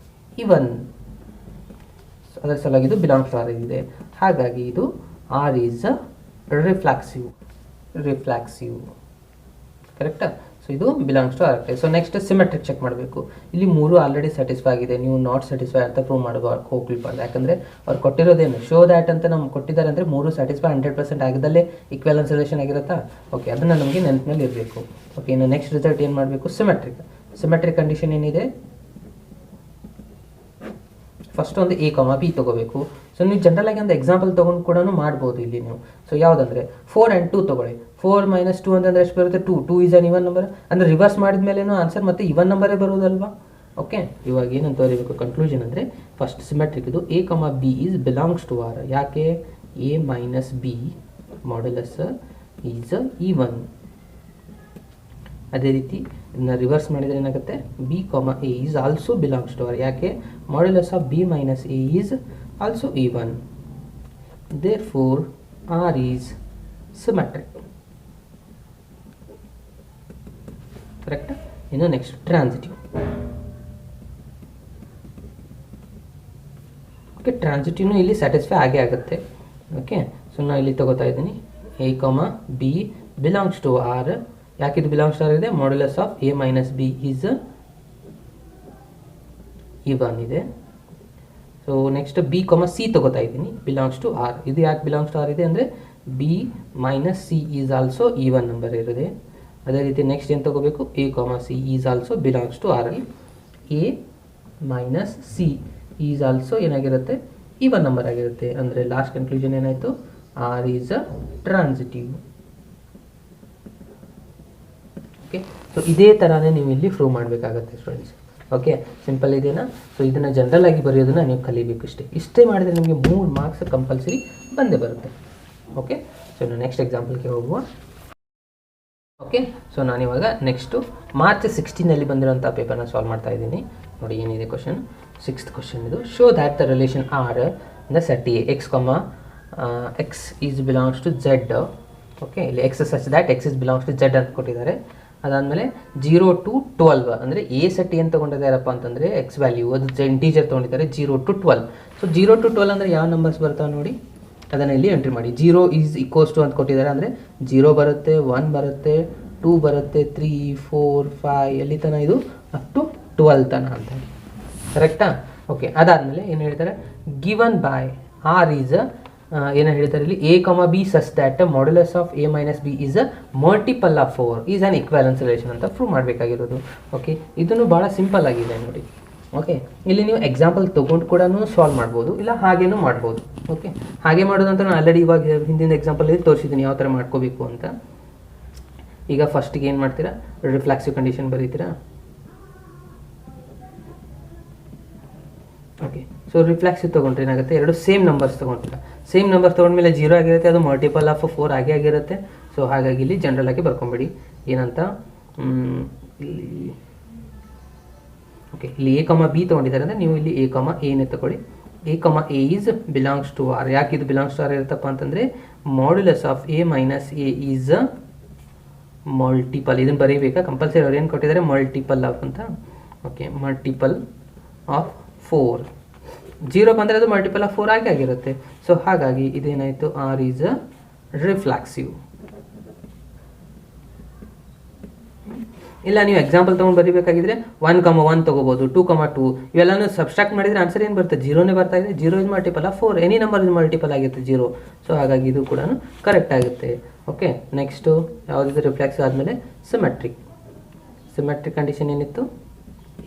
ಇವನ್. ಅದರ ಸಲುವಾಗಿ ಇದು ಬಿಲಾಂಗ್ಸ್ ಟು ಆರ್ ಇದೆ. ಹಾಗಾಗಿ ಇದು ಆರ್ ಈಸ್ ರಿಫ್ಲಾಕ್ಸಿವ್ ಕರೆಕ್ಟಾ. ಸೊ ಇದು ಬಿಲಾಂಗ್ಸ್ ಟು ಆರ್ ಆಗ್ತದೆ. ಸೊ ನೆಕ್ಸ್ಟ್ ಸಿಮೆಟ್ರಿಕ್ ಚೆಕ್ ಮಾಡಬೇಕು. ಇಲ್ಲಿ 3 ಆಲ್ರೆಡಿ ಸ್ಯಾಟಿಸ್ಫೈ ಆಗಿದೆ, ನೀವು ನಾಟ್ ಸ್ಯಾಟಿಸ್ಫೈ ಅಂತ ಪ್ರೂವ್ ಮಾಡಬಾರ್ದು ಹೋಗ್ಲಿಪ್ಪ. ಯಾಕಂದರೆ ಅವ್ರು ಕೊಟ್ಟಿರೋದೇನು ಶೋ ದ್ಯಾಟ್ ಅಂತ ನಮ್ಗೆ ಕೊಟ್ಟಿದ್ದಾರೆ ಅಂದರೆ 3 ಸ್ಯಾಟಿಸ್ಫೈ 100% ಆಗಿದ್ದಲ್ಲೇ ಈಕ್ವಲೆನ್ಸ್ ರಿಲೇಷನ್ ಆಗಿರುತ್ತಾ. ಓಕೆ, ಅದನ್ನು ನಮಗೆ ನೆನಪಿನಲ್ಲಿ ಇರಬೇಕು. ಓಕೆ, ಇನ್ನು ನೆಕ್ಸ್ಟ್ ರಿಸಲ್ಟ್ ಏನು ಮಾಡಬೇಕು, ಸಿಮೆಟ್ರಿಕ್ ಕಂಡೀಷನ್ ಏನಿದೆ, ಫಸ್ಟ್ ಒಂದು ಎ ಕಾಮ ಬಿ ತೊಗೋಬೇಕು. ಸೊ ನೀವು ಜನರಲ್ ಆಗಿ ಒಂದು ಎಕ್ಸಾಂಪಲ್ ತೊಗೊಂಡು ಕೂಡ ಮಾಡ್ಬೋದು ಇಲ್ಲಿ ನೀವು. ಸೊ ಯಾವುದಂದರೆ 4 and 2 ತೊಗೊಳ್ಳಿ. 4 - 2 ಅಂತಂದರೆ ಎಷ್ಟು ಬರುತ್ತೆ, 2 ಈಸ್ ಅನ್ ಇವನ್ ನಂಬರ್. ಅಂದರೆ ರಿವರ್ಸ್ ಮಾಡಿದ ಮೇಲೇನೋ ಆನ್ಸರ್ ಮತ್ತೆ ಇವನ್ ನಂಬರೇ ಬರುವುದಲ್ವಾ. ಓಕೆ, ಇವಾಗ ಏನಂತ ಬರೀಬೇಕು ಕನ್ಕ್ಲೂಷನ್ ಅಂದರೆ, ಫಸ್ಟ್ ಸಿಮೆಟ್ರಿಕ್ ಇದು A comma B is belongs to R. ಯಾಕೆ, A minus B modulus is even. ಅದೇ ರೀತಿ ಇದನ್ನ ರಿವರ್ಸ್ ಮಾಡಿದರೆ ಏನಾಗುತ್ತೆ, B comma A is also belongs to R. ಯಾಕೆ, modulus of B minus A is also even. Therefore R is symmetric. ಕರೆಕ್ಟಾ. ಇನ್ನು next transitive. Okay, ಟ್ರಾನ್ಸಿಟಿವ್ನು ಇಲ್ಲಿ ಸ್ಯಾಟಿಸ್ಫೈ ಆಗೇ ಆಗುತ್ತೆ. ಓಕೆ, ಸೊ ನಾನು ಇಲ್ಲಿ ತಗೋತಾ ಇದ್ದೀನಿ A comma B belongs to R. ಯಾಕಿದು ಬಿಲಾಂಗ್ಸ್ ಟು ಆರ್ ಇದೆ, modulus of A minus B is even ಇದೆ. So next B comma C ತಗೋತಾ ಇದ್ದೀನಿ ಬಿಲಾಂಗ್ಸ್ ಟು ಆರ್. ಇದು ಯಾಕೆ ಬಿಲಾಂಗ್ಸ್ ಟು ಆರ್ ಇದೆ ಅಂದರೆ b minus c is also even number ಇರುತ್ತೆ. ಅದೇ ರೀತಿ ನೆಕ್ಸ್ಟ್ ಏನು ತಗೋಬೇಕು, a comma c is also belongs to R. A minus c is also ಏನಾಗಿರುತ್ತೆ, ಈವನ್ ನಂಬರ್ ಆಗಿರುತ್ತೆ. ಅಂದರೆ ಲಾಸ್ಟ್ ಕನ್ಕ್ಲೂಷನ್ ಏನಾಯಿತು, R is a transitive. Okay, so ಇದೇ ಥರನೇ ನೀವು ಇಲ್ಲಿ ಪ್ರೂವ್ ಮಾಡಬೇಕಾಗತ್ತೆ ಸ್ಟೂಡೆಂಟ್ಸ್. ಓಕೆ, ಸಿಂಪಲ್ ಇದೆಯಾ. ಸೊ ಇದನ್ನು ಜನರಲ್ ಆಗಿ ಬರೆಯೋದನ್ನು ನೀವು ಕಲಿಬೇಕು. ಇಷ್ಟೇ ಮಾಡಿದರೆ ನಿಮಗೆ 3 ಮಾರ್ಕ್ಸ್ ಕಂಪಲ್ಸರಿ ಬಂದೇ ಬರುತ್ತೆ. ಓಕೆ, ಸೊ ನಾವು ನೆಕ್ಸ್ಟ್ ಎಕ್ಸಾಂಪಲ್ಗೆ ಹೋಗುವ. ಓಕೆ, ಸೊ ನಾನಿವಾಗ ನೆಕ್ಸ್ಟು ಮಾರ್ಚ್ 16 ಬಂದಿರೋಂಥ ಪೇಪರ್ನ ಸಾಲ್ವ್ ಮಾಡ್ತಾ ಇದ್ದೀನಿ. ನೋಡಿ ಏನಿದೆ ಕ್ವಶನ್, 6th ಕ್ವಶನ್ ಇದು. Show that the relation R in the set A X comma X is belongs to Z. Okay, ಇಲ್ಲಿ X such that X is belongs to Z ಅಂತ ಕೊಟ್ಟಿದ್ದಾರೆ. ಅದಾದಮೇಲೆ 0 to 12 ಅಂದರೆ ಎ ಸೆಟ್ ಏನು ತೊಗೊಂಡಿದ್ದಾರಪ್ಪ ಅಂತಂದರೆ X value ಅದು integer ತೊಗೊಂಡಿದ್ದಾರೆ 0 to 12. So 0 to 12 ಅಂದರೆ ಯಾವ ನಂಬರ್ಸ್ ಬರ್ತಾವೆ ನೋಡಿ, ಅದನ್ನು ಇಲ್ಲಿ ಎಂಟ್ರಿ ಮಾಡಿ. 0 ಈಸ್ ಈಕ್ವಲ್ಸ್ ಟು ಅಂತ ಕೊಟ್ಟಿದ್ದಾರೆ ಅಂದರೆ 0 ಬರುತ್ತೆ, 1 ಬರುತ್ತೆ, 2 ಬರುತ್ತೆ, 3, 4, 5 ಎಲ್ಲಿ ತನಕ ಇದು ಅಪ್ ಟು 12 ತನಕ ಅಂತ. ಕರೆಕ್ಟಾ. ಓಕೆ, ಅದಾದಮೇಲೆ ಏನು ಹೇಳ್ತಾರೆ, ಗಿವನ್ ಬೈ ಆರ್ ಈಸ್ ಏನು ಹೇಳ್ತಾರೆ ಇಲ್ಲಿ, A comma B ಸಸ್ that modulus of A minus B is a multiple of 4 is on equivalence relation ಅಂತ ಪ್ರೂವ್ ಮಾಡಬೇಕಾಗಿರೋದು. ಓಕೆ, ಇದನ್ನು ಭಾಳ ಸಿಂಪಲ್ ಆಗಿದೆ ನೋಡಿ. ಓಕೆ, ಇಲ್ಲಿ ನೀವು ಎಕ್ಸಾಂಪಲ್ ತೊಗೊಂಡು ಕೂಡ ಸಾಲ್ವ್ ಮಾಡ್ಬೋದು, ಇಲ್ಲ ಹಾಗೇನೂ ಮಾಡ್ಬೋದು. ಓಕೆ, ಹಾಗೆ ಮಾಡೋದಂತ ನಾನು ಆಲ್ರೆಡಿ ಇವಾಗ ಹಿಂದಿನ ಎಕ್ಸಾಂಪಲಲ್ಲಿ ತೋರಿಸಿದ್ದೀನಿ ಯಾವ ಥರ ಮಾಡ್ಕೋಬೇಕು ಅಂತ. ಈಗ ಫಸ್ಟಿಗೆ ಏನು ಮಾಡ್ತೀರಾ, ರಿಫ್ಲಾಕ್ಸಿವ್ ಕಂಡೀಷನ್ ಬರೀತೀರಾ. ಓಕೆ, ಸೊ ರಿಫ್ಲಾಕ್ಸಿವ್ ತೊಗೊಂಡ್ರೆ ಏನಾಗುತ್ತೆ, 2 ಸೇಮ್ ನಂಬರ್ಸ್ ತೊಗೊಂಡ್ರೆ, ಸೇಮ್ ನಂಬರ್ಸ್ ತೊಗೊಂಡ್ಮೇಲೆ 0 ಆಗಿರುತ್ತೆ, ಅದು ಮಲ್ಟಿಪಲ್ ಆಫ್ 4 ಆಗಿರುತ್ತೆ. ಸೊ ಹಾಗಾಗಿ ಇಲ್ಲಿ ಜನರಲ್ ಆಗಿ ಬರ್ಕೊಂಬಿಡಿ ಏನಂತ. ಇಲ್ಲಿ ಓಕೆ, ಇಲ್ಲಿ ಎ ಕಾಮ ಬಿ ತೊಗೊಂಡಿದ್ದಾರೆ ಅಂದರೆ ನೀವು ಇಲ್ಲಿ ಎ ಕಾಮ ಎನೇ ತಗೊಳ್ಳಿ. A comma A is belongs to R. ಯಾಕೆ ಇದು ಬಿಲಾಂಗ್ಸ್ ಟು ಆರ್ ಇರುತ್ತಪ್ಪ ಅಂತಂದರೆ modulus of A minus A is multiple. ಇದನ್ನು ಬರೀಬೇಕಾ ಕಂಪಲ್ಸರಿ, ಅವ್ರು ಏನು ಕೊಟ್ಟಿದ್ದಾರೆ, ಮಲ್ಟಿಪಲ್ ಆಫ್ ಅಂತ. Okay, multiple of 4. 0 ಬಂದರೆ ಅದು ಮಲ್ಟಿಪಲ್ ಆಫ್ 4 ಆಗಿರುತ್ತೆ. ಸೊ ಹಾಗಾಗಿ ಇದೇನಾಯಿತು, ಆರ್ ಈಸ್ ಅ ರಿಫ್ಲಾಕ್ಸಿವ್. ಇಲ್ಲ ನೀವು ಎಕ್ಸಾಂಪಲ್ ತೊಗೊಂಡು ಬರೀಬೇಕಾಗಿದ್ರೆ 1, 1 ತೊಗೋಬೋದು, 2, 2 ಇವೆಲ್ಲನೂ ಸಬ್ಸ್ಟ್ರಾಕ್ಟ್ ಮಾಡಿದರೆ ಆನ್ಸರ್ ಏನು ಬರುತ್ತೆ, 0ನೇ ಬರ್ತಾ ಇದೆ. 0 is multiple of 4, any number is multiple ಆಗಿರುತ್ತೆ 0. ಸೊ ಹಾಗಾಗಿ ಇದು ಕೂಡ ಕರೆಕ್ಟ್ ಆಗುತ್ತೆ. ಓಕೆ, ನೆಕ್ಸ್ಟು ಯಾವುದಿದೆ, ರಿಫ್ಲಾಕ್ಸಿವ್ ಆದಮೇಲೆ ಸಿಮೆಟ್ರಿಕ್ ಕಂಡೀಷನ್ ಏನಿತ್ತು,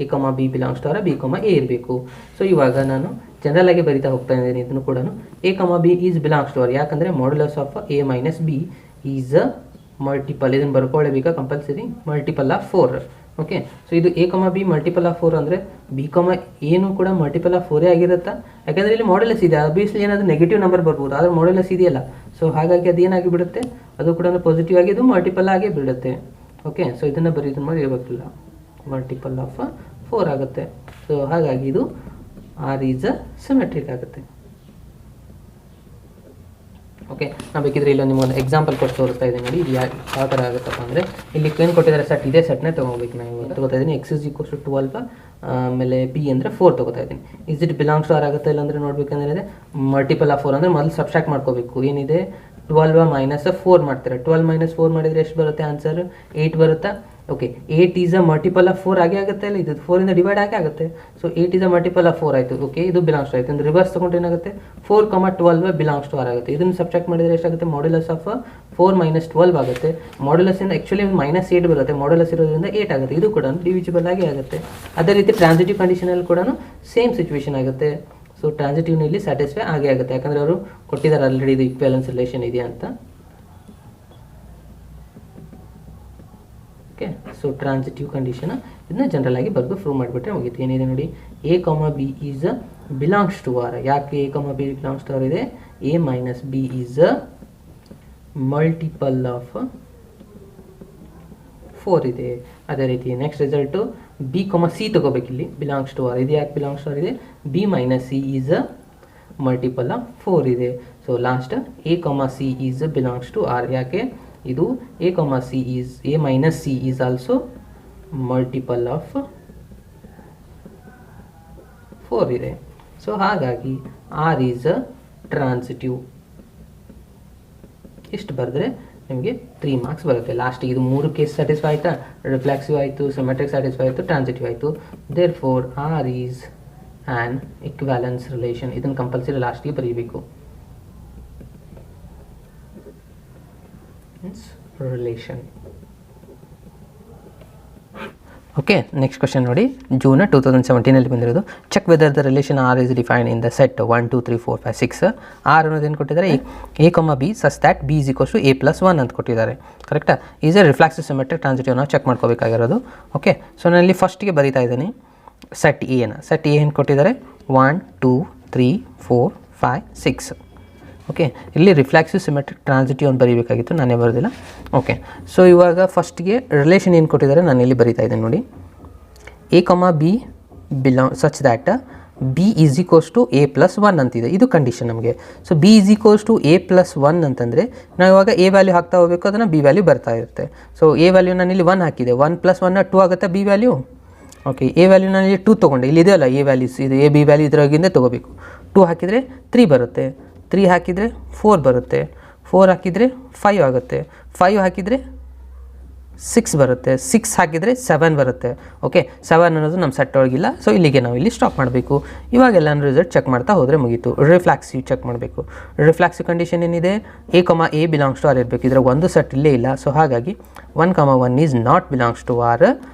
a comma B belongs to R, b comma a ಇರಬೇಕು. ಸೊ ಇವಾಗ ನಾನು ಜನರಲ್ ಆಗಿ ಬರಿತಾ ಹೋಗ್ತಾ ಇದ್ದೀನಿ. ಇದನ್ನು ಕೂಡ A comma B is belongs to R. ಯಾಕಂದರೆ modulus of A minus B is a multiple. ಇದನ್ನು ಬರ್ಕೊಳ್ಳೇಬೇಕಾ compulsory, multiple of 4. Okay, so ಇದು A comma B multiple of 4 ಅಂದರೆ ಬಿ ಕಾಮ ಏನು ಕೂಡ ಮಲ್ಟಿಪಲ್ ಆಫ್ 4 ಆಗಿರುತ್ತಾ. ಯಾಕಂದರೆ ಇಲ್ಲಿ ಮಾಡ್ಯುಲಸ್ ಇದೆ, ಆಬ್ವಿಯಸ್ಲಿ ಏನಾದರೂ ನೆಗೆಟಿವ್ ನಂಬರ್ ಬರ್ಬೋದು, ಆದರೆ ಮಾಡ್ಯುಲಸ್ ಇದೆಯಲ್ಲ. ಸೊ ಹಾಗಾಗಿ ಅದು ಏನಾಗಿ ಬಿಡುತ್ತೆ, ಅದು ಕೂಡ ಪಾಸಿಟಿವ್ ಆಗಿ ಇದು ಮಲ್ಟಿಪಲ್ ಆಗೇ ಬಿಡುತ್ತೆ. ಓಕೆ, ಸೊ ಇದನ್ನು ಇದನ್ನು ಮಾಡಿ ಇರಬೇಕಿಲ್ಲ, ಮಲ್ಟಿಪಲ್ ಆಫ್ 4 ಆಗುತ್ತೆ. ಸೊ ಹಾಗಾಗಿ ಇದು ಆರ್ ಈಸ್ ಅ ಸಿಮೆಟ್ರಿಕ್ ಆಗುತ್ತೆ. ಓಕೆ, ನಾವು ಬೇಕಿದ್ರೆ ಇಲ್ಲಿ ನಿಮ್ಮೊಂದು ಎಕ್ಸಾಂಪಲ್ ಕೊಟ್ಟು ತೋರಿಸ್ತಾ ಇದ್ದೀನಿ ನೋಡಿ. ಇದು ಯಾವ ಥರ ಆಗುತ್ತಪ್ಪ ಅಂದರೆ, ಇಲ್ಲಿ ಏನು ಕೊಟ್ಟಿದ್ದಾರೆ ಸೆಟ್, ಇದೇ ಸೆಟ್ನೇ ತೊಗೋಬೇಕು. ನಾನು ಇವಾಗ ತೊಗೋತಾ ಇದ್ದೀನಿ x = 12, ಆಮೇಲೆ p ಅಂದರೆ 4 ತೊಗೋತಾ ಇದ್ದೀನಿ. Is it belongs to R ಆಗುತ್ತೆ ಇಲ್ಲ ಅಂದರೆ ನೋಡ್ಬೇಕಂದ್ರೆ ಮಲ್ಟಿಪಲ್ ಆಫ್ 4 ಅಂದರೆ ಮೊದಲು ಸಬ್ಸ್ಟ್ರಾಕ್ಟ್ ಮಾಡ್ಕೋಬೇಕು. ಏನಿದೆ 12 - 4 ಮಾಡ್ತಾರೆ. 12 - 4 ಮಾಡಿದರೆ ಎಷ್ಟು ಬರುತ್ತೆ ಆನ್ಸರ್? 8 ಬರುತ್ತಾ? Okay, 8 is a multiple of 4 ಆಗೇ ಆಗುತ್ತೆ ಅಲ್ಲ, ಇದು 4 ಇಂದ ಡಿವೈಡ್ ಆಗೇ ಆಗುತ್ತೆ. So 8 is a multiple of 4 ಆಯಿತು. ಓಕೆ, ಇದು ಬಿಲಾಂಗ್ಸ್ ಟು ಆಯಿತು. ಅಂದರೆ ರಿವರ್ಸ್ ತೊಗೊಂಡ್ರೆ ಏನಾಗುತ್ತೆ? 4, 12 ಬಿಲಾಂಗ್ಸ್ ಟು ಆರ್ ಆಗುತ್ತೆ. ಇದನ್ನು ಸಬ್ಟ್ರಾಕ್ಟ್ ಮಾಡಿದರೆ ಎಷ್ಟಾಗುತ್ತೆ? ಮಾಡ್ಯುಲಸ್ ಆಫ್ 4 - 12 ಆಗುತ್ತೆ. ಮಾಡ್ಯುಲಸ್ ಇಂದ ಆ್ಯಕ್ಚುಲಿ -8 ಬರುತ್ತೆ, ಮಾಡ್ಯುಲಸ್ ಇರೋದ್ರಿಂದ 8 ಆಗುತ್ತೆ. ಇದು ಕೂಡ ಡಿವಿಜಿಬಲ್ ಆಗೇ ಆಗುತ್ತೆ. ಅದೇ ರೀತಿ ಟ್ರಾನ್ಸಿಟಿವ್ ಕಂಡೀಷನಲ್ಲಿ ಕೂಡ ಸೇಮ್ ಸಿಚುವೇಶನ್ ಆಗುತ್ತೆ. ಸೊ ಟ್ರಾನ್ಸಿಟಿವ್ನಲ್ಲಿ ಸ್ಯಾಟಿಸ್ಫೈ ಆಗೇ ಆಗುತ್ತೆ, ಯಾಕಂದರೆ ಅವರು ಕೊಟ್ಟಿದ್ದಾರೆ ಆಲ್ರೆಡಿ ಇದು ಈಕ್ವಾಲೆನ್ಸ್ ರಿಲೇಷನ್ ಇದೆಯಾ ಅಂತ. ಓಕೆ, ಸೊ ಟ್ರಾನ್ಸಿಟಿವ್ ಕಂಡೀಷನ್ ಇದನ್ನ ಜನರಲ್ ಆಗಿ ಬರೆದು ಪ್ರೂವ್ ಮಾಡಿಬಿಟ್ರೆ ಮುಗಿತು. ಏನಿದೆ ನೋಡಿ, a, b is belongs to R. ಯಾಕೆ a, b belongs to R ಇದೆ? a - b is a multiple of 4 ಇದೆ. ಅದೇ ರೀತಿ ನೆಕ್ಸ್ಟ್ ರಿಸಲ್ಟು b, c ತಗೋಬೇಕು. ಇಲ್ಲಿ ಬಿಲಾಂಗ್ಸ್ ಟು ಆರ್ ಇದೆ. ಯಾಕೆ ಬಿಲಾಂಗ್ಸ್ ಟು ಆರ್ ಇದೆ? b - c is a multiple of 4 ಇದೆ. So last a, c is belongs to R. ಯಾಕೆ? ಇದು a, c is a - c is also multiple of 4 ಇದೆ. So ಹಾಗಾಗಿ r is a transitive. ಇಷ್ಟು ಬರೆದ್ರೆ ನಿಮಗೆ 3 marks ಬರುತ್ತೆ. ಲಾಸ್ಟಿಗೆ ಇದು 3 ಕೇಸ್ ಸ್ಯಾಟಿಸ್ಫೈ ಆಯಿತಾ? ರಿಫ್ಲೆಕ್ಸಿವ್ ಆಯಿತು, ಸಿಮೆಟ್ರಿಕ್ ಸ್ಯಾಟಿಸ್ಫೈ ಆಯಿತು, ಟ್ರಾನ್ಸಿಟಿವ್ ಆಯಿತು. Therefore r is an equivalence relation. ಇದನ್ನು ಕಂಪಲ್ಸರಿ ಲಾಸ್ಟಿಗೆ ಬರೀಬೇಕು. ರಿಲೇಷನ್. ಓಕೆ, ನೆಕ್ಸ್ಟ್ ಕ್ವಶನ್ ನೋಡಿ. ಜೂನ್ 2017 ಬಂದಿರೋದು. Check whether the relation R is defined in the set 1 2 3 4 5 6. R ಅನ್ನೋದು ಏನು ಕೊಟ್ಟಿದ್ದಾರೆ? a, b such that b = a+1 ಅಂತ ಕೊಟ್ಟಿದ್ದಾರೆ. ಕರೆಕ್ಟಾ? Is a reflexive symmetric transitive ನಾವು ಚೆಕ್ ಮಾಡ್ಕೋಬೇಕಾಗಿರೋದು. ಓಕೆ, ಸೊ ನಾನು ಇಲ್ಲಿ ಫಸ್ಟಿಗೆ ಬರೀತಾ ಇದ್ದೀನಿ ಸೆಟ್ ಎನ. ಸೆಟ್ ಎ ಏನು ಕೊಟ್ಟಿದ್ದಾರೆ? 1 2 3 4 5 6. ಓಕೆ, ಇಲ್ಲಿ ರಿಫ್ಲೆಕ್ಸಿವ್ ಸಿಮೆಟ್ರಿಕ್ ಟ್ರಾನ್ಸಿಟಿವ್ ಅಂತ ಬರೀಬೇಕಾಗಿತ್ತು, ನಾನೇ ಬರೋದಿಲ್ಲ. ಓಕೆ, ಸೊ ಇವಾಗ ಫಸ್ಟ್ಗೆ ರಿಲೇಷನ್ ಏನು ಕೊಟ್ಟಿದ್ದಾರೆ ನಾನು ಇಲ್ಲಿ ಬರೀತಾ ಇದ್ದೀನಿ ನೋಡಿ. a, b belong such that b = a+1 ಅಂತಿದೆ. ಇದು ಕಂಡೀಷನ್ ನಮಗೆ. ಸೊ b = a+1 ಅಂತಂದರೆ ನಾವು ಇವಾಗ a ವ್ಯಾಲ್ಯೂ ಹಾಕ್ತಾ ಹೋಗಬೇಕು, ಅದನ್ನು b ವ್ಯಾಲ್ಯೂ ಬರ್ತಾ ಇರುತ್ತೆ. ಸೊ a ವ್ಯಾಲ್ಯೂ ನಾನು ಇಲ್ಲಿ 1 ಹಾಕಿದೆ. 1 + 1 2 ಆಗುತ್ತೆ b value. Okay, a value ನಾನು ಇಲ್ಲಿ 2 ತೊಗೊಂಡೆ. ಇಲ್ಲಿ ಇದೆಯಲ್ಲ a ವ್ಯಾಲ್ಯೂಸ್, ಇದು a b ವ್ಯಾಲ್ಯೂ ಇದರಾಗಿಂದ ತೊಗೋಬೇಕು. 2 ಹಾಕಿದರೆ 3 ಬರುತ್ತೆ, 3 ಹಾಕಿದರೆ 4 ಬರುತ್ತೆ, 4 ಹಾಕಿದರೆ 5 ಆಗುತ್ತೆ, 5 ಹಾಕಿದರೆ 6 ಬರುತ್ತೆ, 6 ಹಾಕಿದರೆ 7 ಬರುತ್ತೆ. ಓಕೆ, 7 ಅನ್ನೋದು ನಮ್ಮ ಸೆಟ್ ಒಳಗಿಲ್ಲ. ಸೊ ಇಲ್ಲಿಗೆ ನಾವು ಇಲ್ಲಿ ಸ್ಟಾಪ್ ಮಾಡಬೇಕು. ಇವಾಗೆಲ್ಲ ರಿಸಲ್ಟ್ ಚೆಕ್ ಮಾಡ್ತಾ ಹೋದರೆ ಮುಗೀತು. ರಿಫ್ಲೆಕ್ಸಿವ್ ಚೆಕ್ ಮಾಡಬೇಕು. ರಿಫ್ಲೆಕ್ಸಿವ್ ಕಂಡೀಷನ್ ಏನಿದೆ? a, a belongs to R ಇರಬೇಕು. ಇದರ ಒಂದು ಸೆಟ್ ಇಲ್ಲೇ ಇಲ್ಲ. ಸೊ ಹಾಗಾಗಿ 1, 1 is not belongs to R.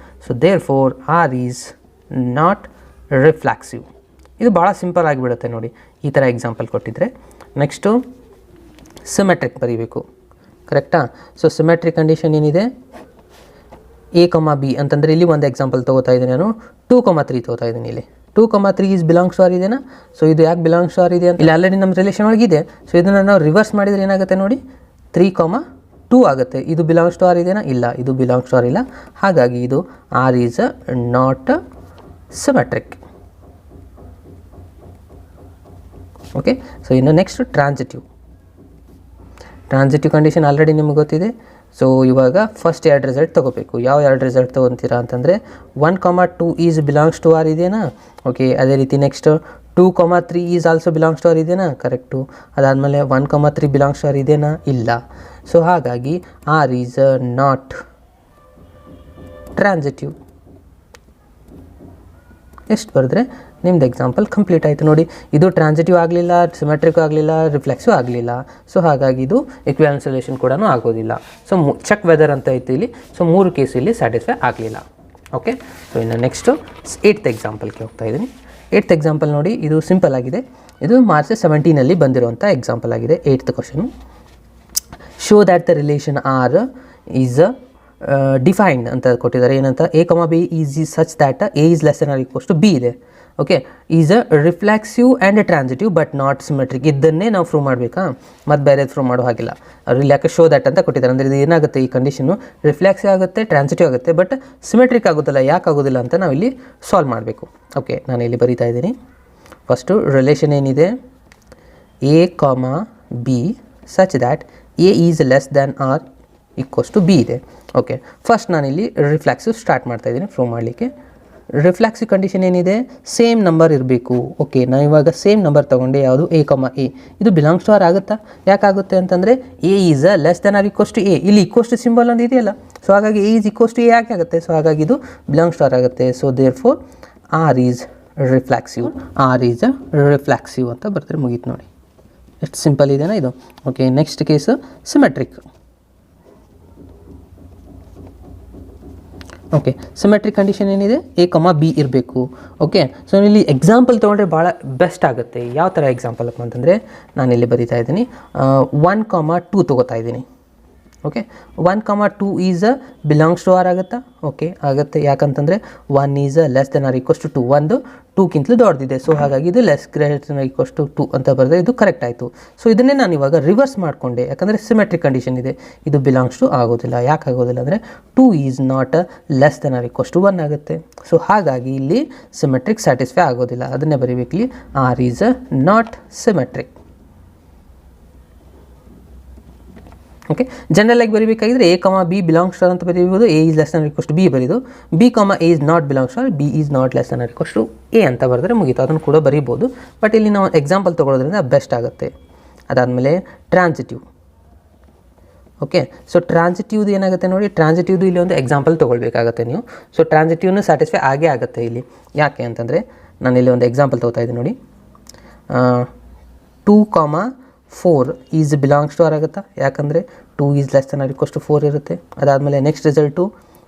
So therefore R is not reflexive. ಇದು ಭಾಳ ಸಿಂಪಲ್ ಆಗಿಬಿಡುತ್ತೆ ನೋಡಿ, ಈ ಥರ ಎಕ್ಸಾಂಪಲ್ ಕೊಟ್ಟಿದ್ರೆ. ನೆಕ್ಸ್ಟು ಸಿಮೆಟ್ರಿಕ್ ಬರೀಬೇಕು. ಕರೆಕ್ಟಾ? ಸೊ ಸಿಮೆಟ್ರಿಕ್ ಕಂಡೀಷನ್ ಏನಿದೆ? a, b ಅಂತಂದರೆ ಇಲ್ಲಿ ಒಂದು ಎಕ್ಸಾಂಪಲ್ ತೊಗೋತಾ ಇದ್ದೀನಿ ನಾನು. 2, 3 ತೊಗೋತಾ ಇದ್ದೀನಿ. ಇಲ್ಲಿ 2, 3 ಈಸ್ ಬಿಲಾಂಗ್ಸ್ ಟು ಆರ್ ಇದೆನಾ? ಸೊ ಇದು ಯಾಕೆ ಬಿಲಾಂಗ್ಸ್ ಟು ಆರ್ ಇದೆ ಅಂತ ಇಲ್ಲಿ ಆಲ್ರೆಡಿ ನಮ್ಮ ರಿಲೇಷನ್ ಒಳಗಿದೆ. ಸೊ ಇದನ್ನು ನಾವು ರಿವರ್ಸ್ ಮಾಡಿದರೆ ಏನಾಗುತ್ತೆ ನೋಡಿ, 3, 2 ಆಗುತ್ತೆ. ಇದು ಬಿಲಾಂಗ್ಸ್ ಟು ಆರ್ ಇದೆನಾ? ಇಲ್ಲ, ಇದು ಬಿಲಾಂಗ್ಸ್ ಟು ಆರ್ ಇಲ್ಲ. ಹಾಗಾಗಿ ಇದು R is not symmetric. Okay, so ಇನ್ನು next transitive. Transitive condition already ನಿಮಗೆ ಗೊತ್ತಿದೆ. ಸೊ ಇವಾಗ ಫಸ್ಟ್ 2 ರಿಸಲ್ಟ್ ತೊಗೋಬೇಕು. ಯಾವ 2 ರಿಸಲ್ಟ್ ತೊಗೊತೀರಾ ಅಂತಂದರೆ 1, 2 ಈಸ್ ಬಿಲಾಂಗ್ಸ್ ಟು ಆರ್ ಇದೆಯಾ? ಓಕೆ, ಅದೇ ರೀತಿ next 2, 3 is also belongs to R ಇದೆಯಾ? ಕರೆಕ್ಟು. ಅದಾದಮೇಲೆ 1, 3 ಬಿಲಾಂಗ್ಸ್ ಟು ಆರ್ ಇದೆಯಾ? ಇಲ್ಲ. ಸೊ ಹಾಗಾಗಿ ಆರ್ ಈಸ್ ನಾಟ್ ಟ್ರಾನ್ಸಿಟಿವ್. ಎಷ್ಟು ಬರೆದ್ರೆ ನಿಮ್ದು ಎಕ್ಸಾಂಪಲ್ ಕಂಪ್ಲೀಟ್ ಆಯಿತು ನೋಡಿ. ಇದು ಟ್ರಾನ್ಸಿಟಿವ್ ಆಗಲಿಲ್ಲ, ಸಿಮೆಟ್ರಿಕ್ ಆಗಲಿಲ್ಲ, ರಿಫ್ಲೆಕ್ಸಿವ್ ಆಗಲಿಲ್ಲ. ಸೊ ಹಾಗಾಗಿ ಇದು ಈಕ್ವಾಲೆನ್ಸ್ ರಿಲೇಷನ್ ಕೂಡ ಆಗೋದಿಲ್ಲ. ಸೊ ಚೆಕ್ ವೆದರ್ ಅಂತ ಐತಿ ಇಲ್ಲಿ. ಸೊ 3 ಕೇಸು ಇಲ್ಲಿ ಸ್ಯಾಟಿಸ್ಫೈ ಆಗಲಿಲ್ಲ. ಓಕೆ, ಸೊ ಇನ್ನು ನೆಕ್ಸ್ಟು 8th ಎಕ್ಸಾಂಪಲ್ಗೆ ಹೋಗ್ತಾ ಇದ್ದೀನಿ. 8th ಎಕ್ಸಾಂಪಲ್ ನೋಡಿ, ಇದು ಸಿಂಪಲ್ ಆಗಿದೆ. ಇದು March 17 ಬಂದಿರುವಂಥ ಎಕ್ಸಾಂಪಲ್ ಆಗಿದೆ. 8th question. Show that the relation R is defined ಅಂತ ಕೊಟ್ಟಿದ್ದಾರೆ. ಏನಂತ? a, b is such that a is less than or equals to b ಇದೆ. Okay, is a reflexive and transitive but not symmetric. ಇದನ್ನೇ ನಾವು prove ಮಾಡಬೇಕಾ? ಮತ್ತು ಬೇರೆ prove ಮಾಡೋ ಹಾಗಿಲ್ಲ. ಅವ್ರು ಯಾಕೆ ಶೋ ದ್ಯಾಟ್ ಅಂತ ಕೊಟ್ಟಿದ್ದಾರೆ ಅಂದರೆ ಇದು ಏನಾಗುತ್ತೆ, ಈ ಕಂಡೀಷನು ರಿಫ್ಲೆಕ್ಸಿವ್ ಆಗುತ್ತೆ, ಟ್ರಾನ್ಸಿಟಿವ್ ಆಗುತ್ತೆ, ಬಟ್ ಸಿಮೆಟ್ರಿಕ್ ಆಗೋದಿಲ್ಲ. ಯಾಕೆ ಆಗೋದಿಲ್ಲ ಅಂತ ನಾವು ಇಲ್ಲಿ ಸಾಲ್ವ್ ಮಾಡಬೇಕು. ಓಕೆ, ನಾನು ಇಲ್ಲಿ ಬರೀತಾ ಇದ್ದೀನಿ. ಫಸ್ಟು ರಿಲೇಷನ್ ಏನಿದೆ? a, b such that a is less than or equals to b ಇದೆ. ಓಕೆ, ಫಸ್ಟ್ ನಾನಿಲ್ಲಿ ರಿಫ್ಲೆಕ್ಸಿವ್ ಸ್ಟಾರ್ಟ್ ಮಾಡ್ತಾ ಇದ್ದೀನಿ ಪ್ರೂವ್ ಮಾಡಲಿಕ್ಕೆ. ರಿಫ್ಲೆಕ್ಸಿವ್ ಕಂಡೀಷನ್ ಏನಿದೆ, ಸೇಮ್ ನಂಬರ್ ಇರಬೇಕು. ಓಕೆ, ನಾವು ಇವಾಗ ಸೇಮ್ ನಂಬರ್ ತೊಗೊಂಡೆ, ಯಾವುದು ಎ ಕಮ ಎ. ಇದು ಬಿಲಾಂಗ್ಸ್ ಟು ಆರ್ ಆಗುತ್ತಾ? ಯಾಕಾಗುತ್ತೆ ಅಂತಂದರೆ a is less than or equals to a. ಇಲ್ಲಿ ಈಕ್ವಲ್ಸ್ ಟು ಸಿಂಬಲ್ ಒಂದು ಇದೆಯಲ್ಲ, ಸೊ ಹಾಗಾಗಿ a is equals to a ಯಾಕೆ ಆಗುತ್ತೆ? ಸೊ ಹಾಗಾಗಿ ಇದು ಬಿಲಾಂಗ್ಸ್ ಟು ಆರ್ ಆಗುತ್ತೆ. So therefore R is reflexive. R is reflexive ಅಂತ ಬರ್ತಾರೆ, ಮುಗೀತು ನೋಡಿ. ಎಷ್ಟು ಸಿಂಪಲ್ ಇದೆಯಾ ಇದು? Okay, next case symmetric. Okay, symmetric condition ಏನಿದೆ, ಎ ಕಮ ಬಿ ಇರಬೇಕು. ಓಕೆ, ಸೊ ಇಲ್ಲಿ ಎಕ್ಸಾಂಪಲ್ ತೊಗೊಂಡ್ರೆ ಭಾಳ ಬೆಸ್ಟ್ ಆಗುತ್ತೆ. ಯಾವ ಥರ ಎಕ್ಸಾಂಪಲ್ ಅಪ್ಪ ಅಂತಂದರೆ, ನಾನಿಲ್ಲಿ ಬರೀತಾ ಇದ್ದೀನಿ 1,2 ತೊಗೋತಾ ಇದ್ದೀನಿ. Okay, 1,2 is belongs to R ಆಗುತ್ತಾ? ಓಕೆ, ಆಗುತ್ತೆ. ಯಾಕಂತಂದರೆ 1 is less than or equals to 2. ಒಂದು 2ಕ್ಕಿಂತಲೂ ದೊಡ್ಡದಿದೆ, ಸೊ ಹಾಗಾಗಿ ಇದು less greater than or equals to 2 ಅಂತ ಬರೆದ್ರೆ ಇದು ಕರೆಕ್ಟ್ ಆಯಿತು. ಸೊ ಇದನ್ನೇ ನಾನು ಇವಾಗ ರಿವರ್ಸ್ ಮಾಡಿಕೊಂಡೆ, ಯಾಕಂದರೆ ಸಿಮೆಟ್ರಿಕ್ ಕಂಡೀಷನ್ ಇದೆ. ಇದು ಬಿಲಾಂಗ್ಸ್ ಟು ಆಗೋದಿಲ್ಲ. ಯಾಕೆ ಆಗೋದಿಲ್ಲ ಅಂದರೆ 2 is not less than or equals to 1 ಆಗುತ್ತೆ. ಸೊ ಹಾಗಾಗಿ ಇಲ್ಲಿ ಸಿಮೆಟ್ರಿಕ್ ಸ್ಯಾಟಿಸ್ಫೈ ಆಗೋದಿಲ್ಲ. ಅದನ್ನೇ ಬರೀಬೇಕಲ್ಲಿ, R is not symmetric. Okay, general ಆಗಿ ಬರೀಬೇಕಾಗಿದ್ರೆ A comma B belongs to ಅಂತ ಬರೀಬೋದು, A is less than or equals to B ಬರೀದು, B comma A is not belongs to, B is not less than or equals to A ಅಂತ ಬರೆದ್ರೆ ಮುಗೀತು. ಅದನ್ನು ಕೂಡ ಬರೀಬೋದು, ಬಟ್ ಇಲ್ಲಿ ನಾವು ಎಕ್ಸಾಂಪಲ್ ತೊಗೊಳೋದ್ರಿಂದ ಬೆಸ್ಟ್ ಆಗುತ್ತೆ. ಅದಾದಮೇಲೆ ಟ್ರಾನ್ಸಿಟಿವ್. ಓಕೆ, ಸೊ ಟ್ರಾನ್ಸಿಟಿವ್ದು ಏನಾಗುತ್ತೆ ನೋಡಿ, ಟ್ರಾನ್ಸಿಟಿವ್ದು ಇಲ್ಲಿ ಒಂದು ಎಕ್ಸಾಂಪಲ್ ತೊಗೊಳ್ಬೇಕಾಗತ್ತೆ ನೀವು. ಸೊ ಟ್ರಾನ್ಸಿಟಿವ್ನು ಸ್ಯಾಟಿಸ್ಫೈ ಆಗೇ ಆಗುತ್ತೆ ಇಲ್ಲಿ. ಯಾಕೆ ಅಂತಂದರೆ ನಾನು ಇಲ್ಲಿ ಒಂದು ಎಕ್ಸಾಂಪಲ್ ತೊಗೋತಾ ಇದ್ದೀನಿ ನೋಡಿ, 2,4 ಈಸ್ ಬಿಲಾಂಗ್ಸ್ ಟು ಆರ್ ಆಗುತ್ತಾ? ಯಾಕಂದರೆ 2 is less than or equals to 4 ಇರುತ್ತೆ. ಅದಾದಮೇಲೆ ನೆಕ್ಸ್ಟ್ ರಿಸಲ್ಟು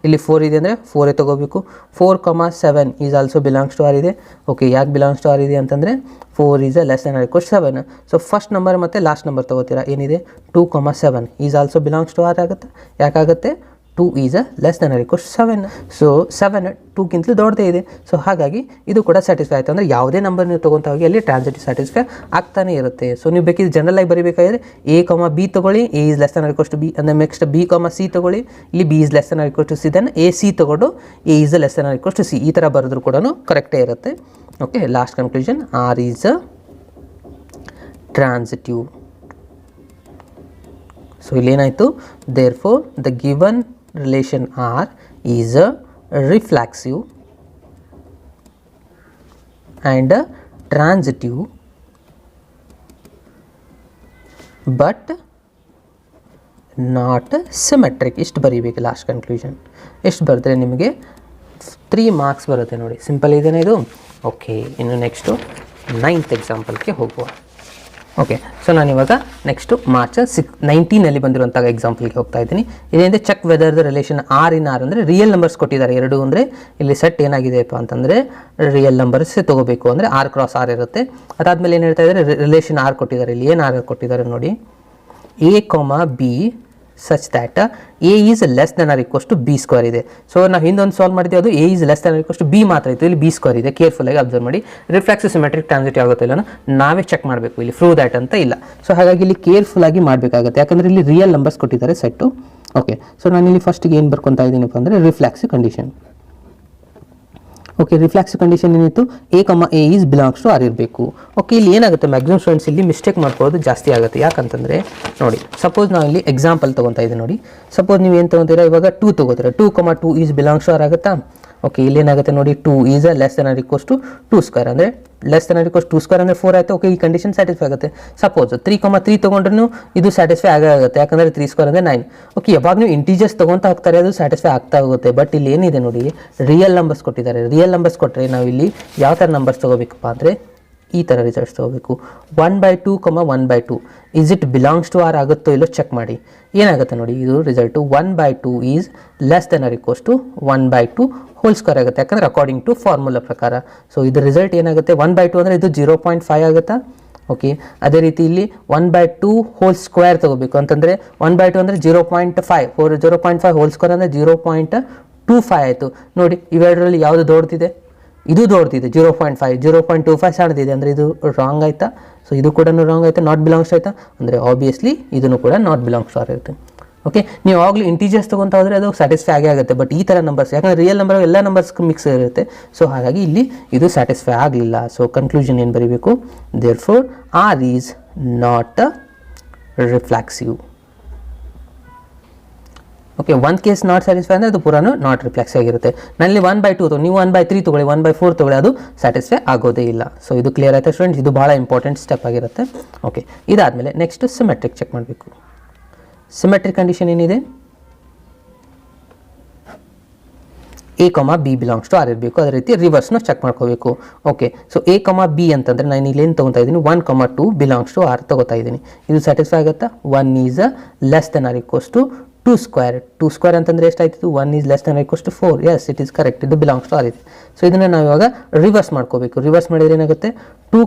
ಇಲ್ಲಿ 4 ಇದೆ ಅಂದರೆ 4 ತೊಗೋಬೇಕು. 4,7 is also belongs to R ಇದೆ. ಓಕೆ, ಯಾಕೆ ಬಿಲಾಂಗ್ಸ್ ಟು ಆರ್ ಇದೆ ಅಂತಂದರೆ 4 is less than or equals 7. So first number ಮತ್ತು ಲಾಸ್ಟ್ ನಂಬರ್ ತೊಗೋತೀರಾ, ಏನಿದೆ 2,7 is also belongs to R ಆಗುತ್ತೆ. ಯಾಕಾಗುತ್ತೆ? 2 is less than or equals 7. So 7 2ಕ್ಕಿಂತಲೂ ದೊಡ್ಡದೇ ಇದೆ. ಸೊ ಹಾಗಾಗಿ ಇದು ಕೂಡ ಸ್ಯಾಟಿಸ್ಫೈ ಆಯಿತು. ಅಂದರೆ ಯಾವುದೇ ನಂಬರ್ ನೀವು ತೊಗೊತಾ ಹೋಗಿ ಅಲ್ಲಿ ಟ್ರಾನ್ಸಿಟಿವ್ ಸ್ಯಾಟಿಸ್ಫೈ ಆಗ್ತಾನೆ ಇರುತ್ತೆ. ಸೊ ನೀವು ಬೇಕಿದ್ರೆ ಜನರಲ್ ಆಗಿ ಬರೀಬೇಕಾದ್ರೆ ಎ ಕಮ ಬಿ ತೊಗೊಳ್ಳಿ, A is less than or equals to B. ಅಂದರೆ ನೆಕ್ಸ್ಟ್ ಬಿ ಕಮ ಸಿ ತೊಗೊಳ್ಳಿ, ಇಲ್ಲಿ B is less than or equals to C. Then A C ತೊಗೊಂಡು A is less than or equals to C. ಈ ಥರ ಬರೆದ್ರು ಕೂಡ ಕರೆಕ್ಟೇ ಇರುತ್ತೆ. Okay, last conclusion, R is transitive. So ಇಲ್ಲೇನಾಯಿತು, therefore the given relation R is a reflexive and a transitive but not symmetric. ಇಷ್ಟು ಬರೀಬೇಕು ಲಾಸ್ಟ್ ಕನ್ಕ್ಲೂಷನ್. ಎಷ್ಟು ಬರೆದ್ರೆ ನಿಮಗೆ 3 ಮಾರ್ಕ್ಸ್ ಬರುತ್ತೆ ನೋಡಿ. ಸಿಂಪಲ್ ಇದೇನೆ ಇದು. ಓಕೆ, ಇನ್ನು ನೆಕ್ಸ್ಟು 9th ಎಕ್ಸಾಂಪಲ್ಗೆ ಹೋಗುವ. ಓಕೆ, ಸೊ ನಾನಿವಾಗ ನೆಕ್ಸ್ಟು ಮಾರ್ಚ್ 19 ಬಂದಿರುವಂಥ ಎಕ್ಸಾಂಪಲ್ಗೆ ಹೋಗ್ತಾ ಇದ್ದೀನಿ. ಇದೇನಿದೆ, check whether the relation R in R. ಅಂದರೆ ರಿಯಲ್ ನಂಬರ್ಸ್ ಕೊಟ್ಟಿದ್ದಾರೆ ಎರಡು. ಅಂದರೆ ಇಲ್ಲಿ ಸೆಟ್ ಏನಾಗಿದೆಯಪ್ಪ ಅಂತಂದರೆ ರಿಯಲ್ ನಂಬರ್ಸ್ ತೊಗೋಬೇಕು, ಅಂದರೆ ಆರ್ ಕ್ರಾಸ್ ಆರ್ ಇರುತ್ತೆ. ಅದಾದಮೇಲೆ ಏನು ಹೇಳ್ತಾ ಇದ್ದಾರೆ, ರಿಲೇಷನ್ ಆರ್ ಕೊಟ್ಟಿದ್ದಾರೆ. ಇಲ್ಲಿ ಏನು ಆರ್ ಕೊಟ್ಟಿದ್ದಾರೆ ನೋಡಿ, a comma b such that a is less than or equals to b square ಇದೆ. ಸೊ ನಾವು ಹಿಂದೊಂದು ಸಾಲ್ವ್ ಮಾಡಿದ್ದೆ, ಅದು a is less than or equals to b ಮಾತ್ರ ಇತ್ತು. ಇಲ್ಲಿ ಬಿ ಸ್ಕ್ವೇರ್ ಇದೆ. ಕೇರ್ಫುಲ್ಲಾಗಿ ಅಬ್ಸರ್ವ್ ಮಾಡಿ. ರಿಫ್ಲೆಕ್ಸಿವ್ ಸಿಮೆಟ್ರಿಕ್ ಟ್ರಾನ್ಸಿಟಿವ್ ಆಗುತ್ತೆ ಇಲ್ಲ ನಾವೇ ಚೆಕ್ ಮಾಡಬೇಕು, ಇಲ್ಲಿ ಪ್ರೂವ್ ದ್ಯಾಟ್ ಅಂತ ಇಲ್ಲ. ಸೊ ಹಾಗಾಗಿ ಇಲ್ಲಿ ಕೇರ್ಫುಲ್ಲಾಗಿ ಮಾಡಬೇಕಾಗುತ್ತೆ, ಯಾಕಂದರೆ ಇಲ್ಲಿ ರಿಯಲ್ ನಂಬರ್ಸ್ ಕೊಟ್ಟಿದ್ದಾರೆ ಸೆಟ್ಟು. ಓಕೆ, ಸೊ ನಾನಿಲ್ಲಿ ಫಸ್ಟಿಗೆ ಏನು ಬರ್ಕೊತಾ ಇದ್ದೀನಪ್ಪ ಅಂದರೆ reflexive condition. Okay, reflexive condition ಏನಿತ್ತು, a comma A is belongs to R ಇರಬೇಕು. ಓಕೆ, ಇಲ್ಲಿ ಏನಾಗುತ್ತೆ, ಮ್ಯಾಕ್ಸಿಮಮ್ ಸ್ಟೂಡೆಂಟ್ಸ್ ಇಲ್ಲಿ ಮಿಸ್ಟೇಕ್ ಮಾಡ್ಕೊಳ್ಳೋದು ಜಾಸ್ತಿ ಆಗುತ್ತೆ. ಯಾಕಂತಂದರೆ ನೋಡಿ, ಸಪೋಸ್ ನಾವು ಇಲ್ಲಿ ಎಕ್ಸಾಂಪಲ್ ತೊಗೊತಾ ಇದ್ದೀವಿ ನೋಡಿ. ಸಪೋಸ್ ನೀವು ಏನು ತೊಗೊತೀರಾ, ಇವಾಗ 2 ತೊಗೋತೀರಾ. 2,2 ಈಸ್ ಬಿಲಾಂಗ್ಸ್ ಟು ಆರ್ ಆಗುತ್ತಾ? ಓಕೆ, ಇಲ್ಲಿ ಏನಾಗುತ್ತೆ ನೋಡಿ, 2 is less than or equals to 2 square. ಅಂದರೆ less than or equals 2 square ಅಂದರೆ 4 ಆಯಿತು. ಓಕೆ, ಈ ಕಂಡೀಷನ್ ಸ್ಯಾಟಿಸ್ಫೈ ಆಗುತ್ತೆ. ಸಪೋಸ್ 3,3 ತೊಗೊಂಡ್ರೂ ಇದು ಸ್ಯಾಟಿಸ್ಫೈ ಆಗುತ್ತೆ, ಯಾಕಂದರೆ 3 ಸ್ಕ್ವೇರ್ ಅಂದರೆ 9. ಓಕೆ, ಯಾವಾಗ ನೀವು ಇಂಟೀಜರ್ಸ್ ತೊಗೊತಾ ಹೋಗ್ತಾರೆ ಅದು ಸ್ಯಾಟಿಸ್ಫೈ ಆಗ್ತಾ ಹೋಗುತ್ತೆ. ಬಟ್ ಇಲ್ಲಿ ಏನಿದೆ ನೋಡಿ, ರಿಯಲ್ ನಂಬರ್ಸ್ ಕೊಟ್ಟಿದ್ದಾರೆ. ರಿಯಲ್ ನಂಬರ್ಸ್ ಕೊಟ್ಟರೆ ನಾವು ಇಲ್ಲಿ ಯಾವ ಥರ ನಂಬರ್ಸ್ ತೊಗೋಬೇಕಪ್ಪ ಅಂದರೆ ಈ ಥರ ರಿಸಲ್ಟ್ಸ್ ತೊಗೋಬೇಕು. 1/2, 1/2 is it belongs to R ಆಗುತ್ತೋ ಇಲ್ಲೋ ಚೆಕ್ ಮಾಡಿ. ಏನಾಗುತ್ತೆ ನೋಡಿ, ಇದು result 1/2 is less than or equals to 1/2 whole square ಆಗುತ್ತೆ, ಯಾಕಂದರೆ ಅಕಾರ್ಡಿಂಗ್ ಟು ಫಾರ್ಮುಲಾ ಪ್ರಕಾರ. ಸೊ ಇದು ರಿಸಲ್ಟ್ ಏನಾಗುತ್ತೆ, 1/2 ಅಂದರೆ ಇದು 0.5 ಆಗುತ್ತಾ? ಓಕೆ, ಅದೇ ರೀತಿ ಇಲ್ಲಿ 1/2 ಹೋಲ್ ಸ್ಕ್ವೇರ್ ತೊಗೋಬೇಕು ಅಂತಂದರೆ 1/2 ಅಂದರೆ 0.5. 0.5 ಹೋಲ್ ಸ್ಕ್ವೇರ್ ಅಂದರೆ 0.25 ಆಯಿತು. ನೋಡಿ, ಇವೆರಡರಲ್ಲಿ ಯಾವುದು ದೊಡ್ಡದಿದೆ? ಇದು ದೊಡ್ಡದಿದೆ, 0.5. 0.25 ಸಣ್ಣದಿದೆ, ಅಂದರೆ ಇದು ರಾಂಗ್ ಆಯಿತಾ? ಸೊ ಇದು ಕೂಡ ರಾಂಗ್ ಆಯಿತಾ, ನಾಟ್ ಬಿಲಾಂಗ್ಸ್ ಆಯಿತಾ? ಅಂದರೆ ಆಬ್ವಿಯಸ್ಲಿ ಇದನ್ನು ಕೂಡ ನಾಟ್ ಬಿಲಾಂಗ್ಸ್ ಟು ಇರುತ್ತೆ. ಓಕೆ, ನೀವು ಆವಾಗಲೂ ಇಂಟೀಜರ್ಸ್ ತೊಗೊತಾ ಹೋದರೆ ಅದು ಸ್ಯಾಟಿಸ್ಫೈ ಆಗೇ ಆಗುತ್ತೆ. ಬಟ್ ಈ ಥರ ನಂಬರ್ಸ್, ಯಾಕಂದರೆ ರಿಯಲ್ ನಂಬರ್ ಎಲ್ಲ ನಂಬರ್ಸ್ ಮಿಕ್ಸ್ ಇರುತ್ತೆ. ಸೊ ಹಾಗಾಗಿ ಇಲ್ಲಿ ಇದು ಸ್ಯಾಟಿಸ್ಫೈ ಆಗಲಿಲ್ಲ. ಸೊ ಕನ್ಕ್ಲೂಷನ್ ಏನು ಬರೀಬೇಕು, therefore R is not reflexive. Okay, ಒಂದು ಕೇಸ್ ನಾಟ್ ಸ್ಯಾಟಿಸ್ಫೈ ಅಂದರೆ ಅದು ಪೂರಾ ನಾಟ್ ರಿಫ್ಲೆಕ್ಸಿವ್ ಆಗಿರುತ್ತೆ. ನಲ್ಲಿ 1/2 ನೀವು 1/3 ತೊಗೊಳ್ಳಿ, 1/4 ತೊಗೊಳ್ಳಿ, ಅದು ಸ್ಯಾಟಿಸ್ಫೈ ಆಗೋದೇ ಇಲ್ಲ. ಸೊ ಇದು ಕ್ಲಿಯರ್ ಆಯ್ತಾ ಸ್ಟೂಡೆಂಟ್ಸ್? ಇದು ಭಾಳ ಇಂಪಾರ್ಟೆಂಟ್ ಸ್ಟೆಪ್ ಆಗಿರುತ್ತೆ. ಓಕೆ, ಇದಾದಮೇಲೆ ನೆಕ್ಸ್ಟ್ ಸಿಮೆಟ್ರಿಕ್ ಚೆಕ್ ಮಾಡಬೇಕು. ಸಿಮೆಟ್ರಿಕ್ ಕಂಡೀಷನ್ ಏನಿದೆ? A, B belongs to R ಇರಬೇಕು. ಅದೇ ರೀತಿ ರಿವರ್ಸ್ನ ಚೆಕ್ ಮಾಡ್ಕೋಬೇಕು. ಓಕೆ, ಸೊ A, B ಅಂತಂದರೆ ನಾನು ಇಲ್ಲಿ ಏನು ತೊಗೊತಾ ಇದ್ದೀನಿ? 1, 2 ಬಿಲಾಂಗ್ಸ್ ಟು R ತೊಗೋತಾ ಇದ್ದೀನಿ. ಇದು ಸ್ಯಾಟಿಸ್ಫೈ ಆಗುತ್ತಾ? 1 is less than or equals to 2 square. 2 square ಅಂತಂದರೆ ಎಷ್ಟಾಯ್ತು? 1 is less than or equals to 4. Yes, it is correct. ಇದು ಬಿಲಾಂಗ್ಸ್ ಟು R ಇದೆ. ಸೊ ಇದನ್ನು ನಾವು ಇವಾಗ ರಿವರ್ಸ್ ಮಾಡ್ಕೋಬೇಕು. ರಿವರ್ಸ್ ಮಾಡಿದ್ರೆ ಏನಾಗುತ್ತೆ? 2,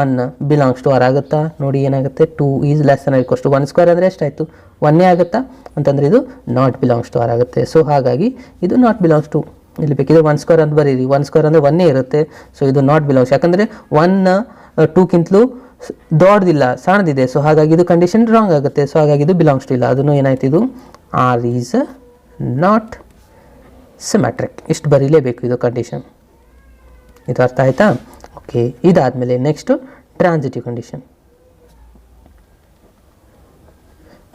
1 ಬಿಲಾಂಗ್ಸ್ ಟು R ಆಗುತ್ತಾ? ನೋಡಿ ಏನಾಗುತ್ತೆ? 2 is less than or equals to 1 square ಅಂದರೆ ಎಷ್ಟಾಯಿತು? 1 ಆಗುತ್ತಾ? ಅಂತಂದರೆ ಇದು ನಾಟ್ ಬಿಲಾಂಗ್ಸ್ ಟು R ಆಗುತ್ತೆ. ಸೊ ಹಾಗಾಗಿ ಇದು ನಾಟ್ ಬಿಲಾಂಗ್ಸ್ ಟು, ಇಲ್ಲಿ ಬೇಕಿದ್ರೆ 1 ಸ್ಕ್ವೇರ್ ಅಂತ ಬರೀರಿ. 1 ಸ್ಕ್ವೇರ್ ಅಂದರೆ 1 ಇರುತ್ತೆ. ಸೊ ಇದು ನಾಟ್ ಬಿಲಾಂಗ್ಸ್, ಯಾಕಂದರೆ 1 2ಕ್ಕಿಂತಲೂ ದೊಡ್ಡದಿಲ್ಲ, ಸಣ್ಣದಿದೆ. ಸೊ ಹಾಗಾಗಿ ಇದು ಕಂಡೀಷನ್ ರಾಂಗ್ ಆಗುತ್ತೆ. ಸೊ ಹಾಗಾಗಿ ಇದು ಬಿಲಾಂಗ್ಸ್ ಟು ಇಲ್ಲ. ಅದನ್ನು ಏನಾಯ್ತು? ಇದು R ಈಸ್ ನಾಟ್ ಸಿಮೆಟ್ರಿಕ್. ಇಷ್ಟು ಬರೀಲೇಬೇಕು ಇದು ಕಂಡೀಷನ್. ಇದು ಅರ್ಥ ಆಯ್ತಾ? ಓಕೆ, ಇದಾದಮೇಲೆ next transitive condition.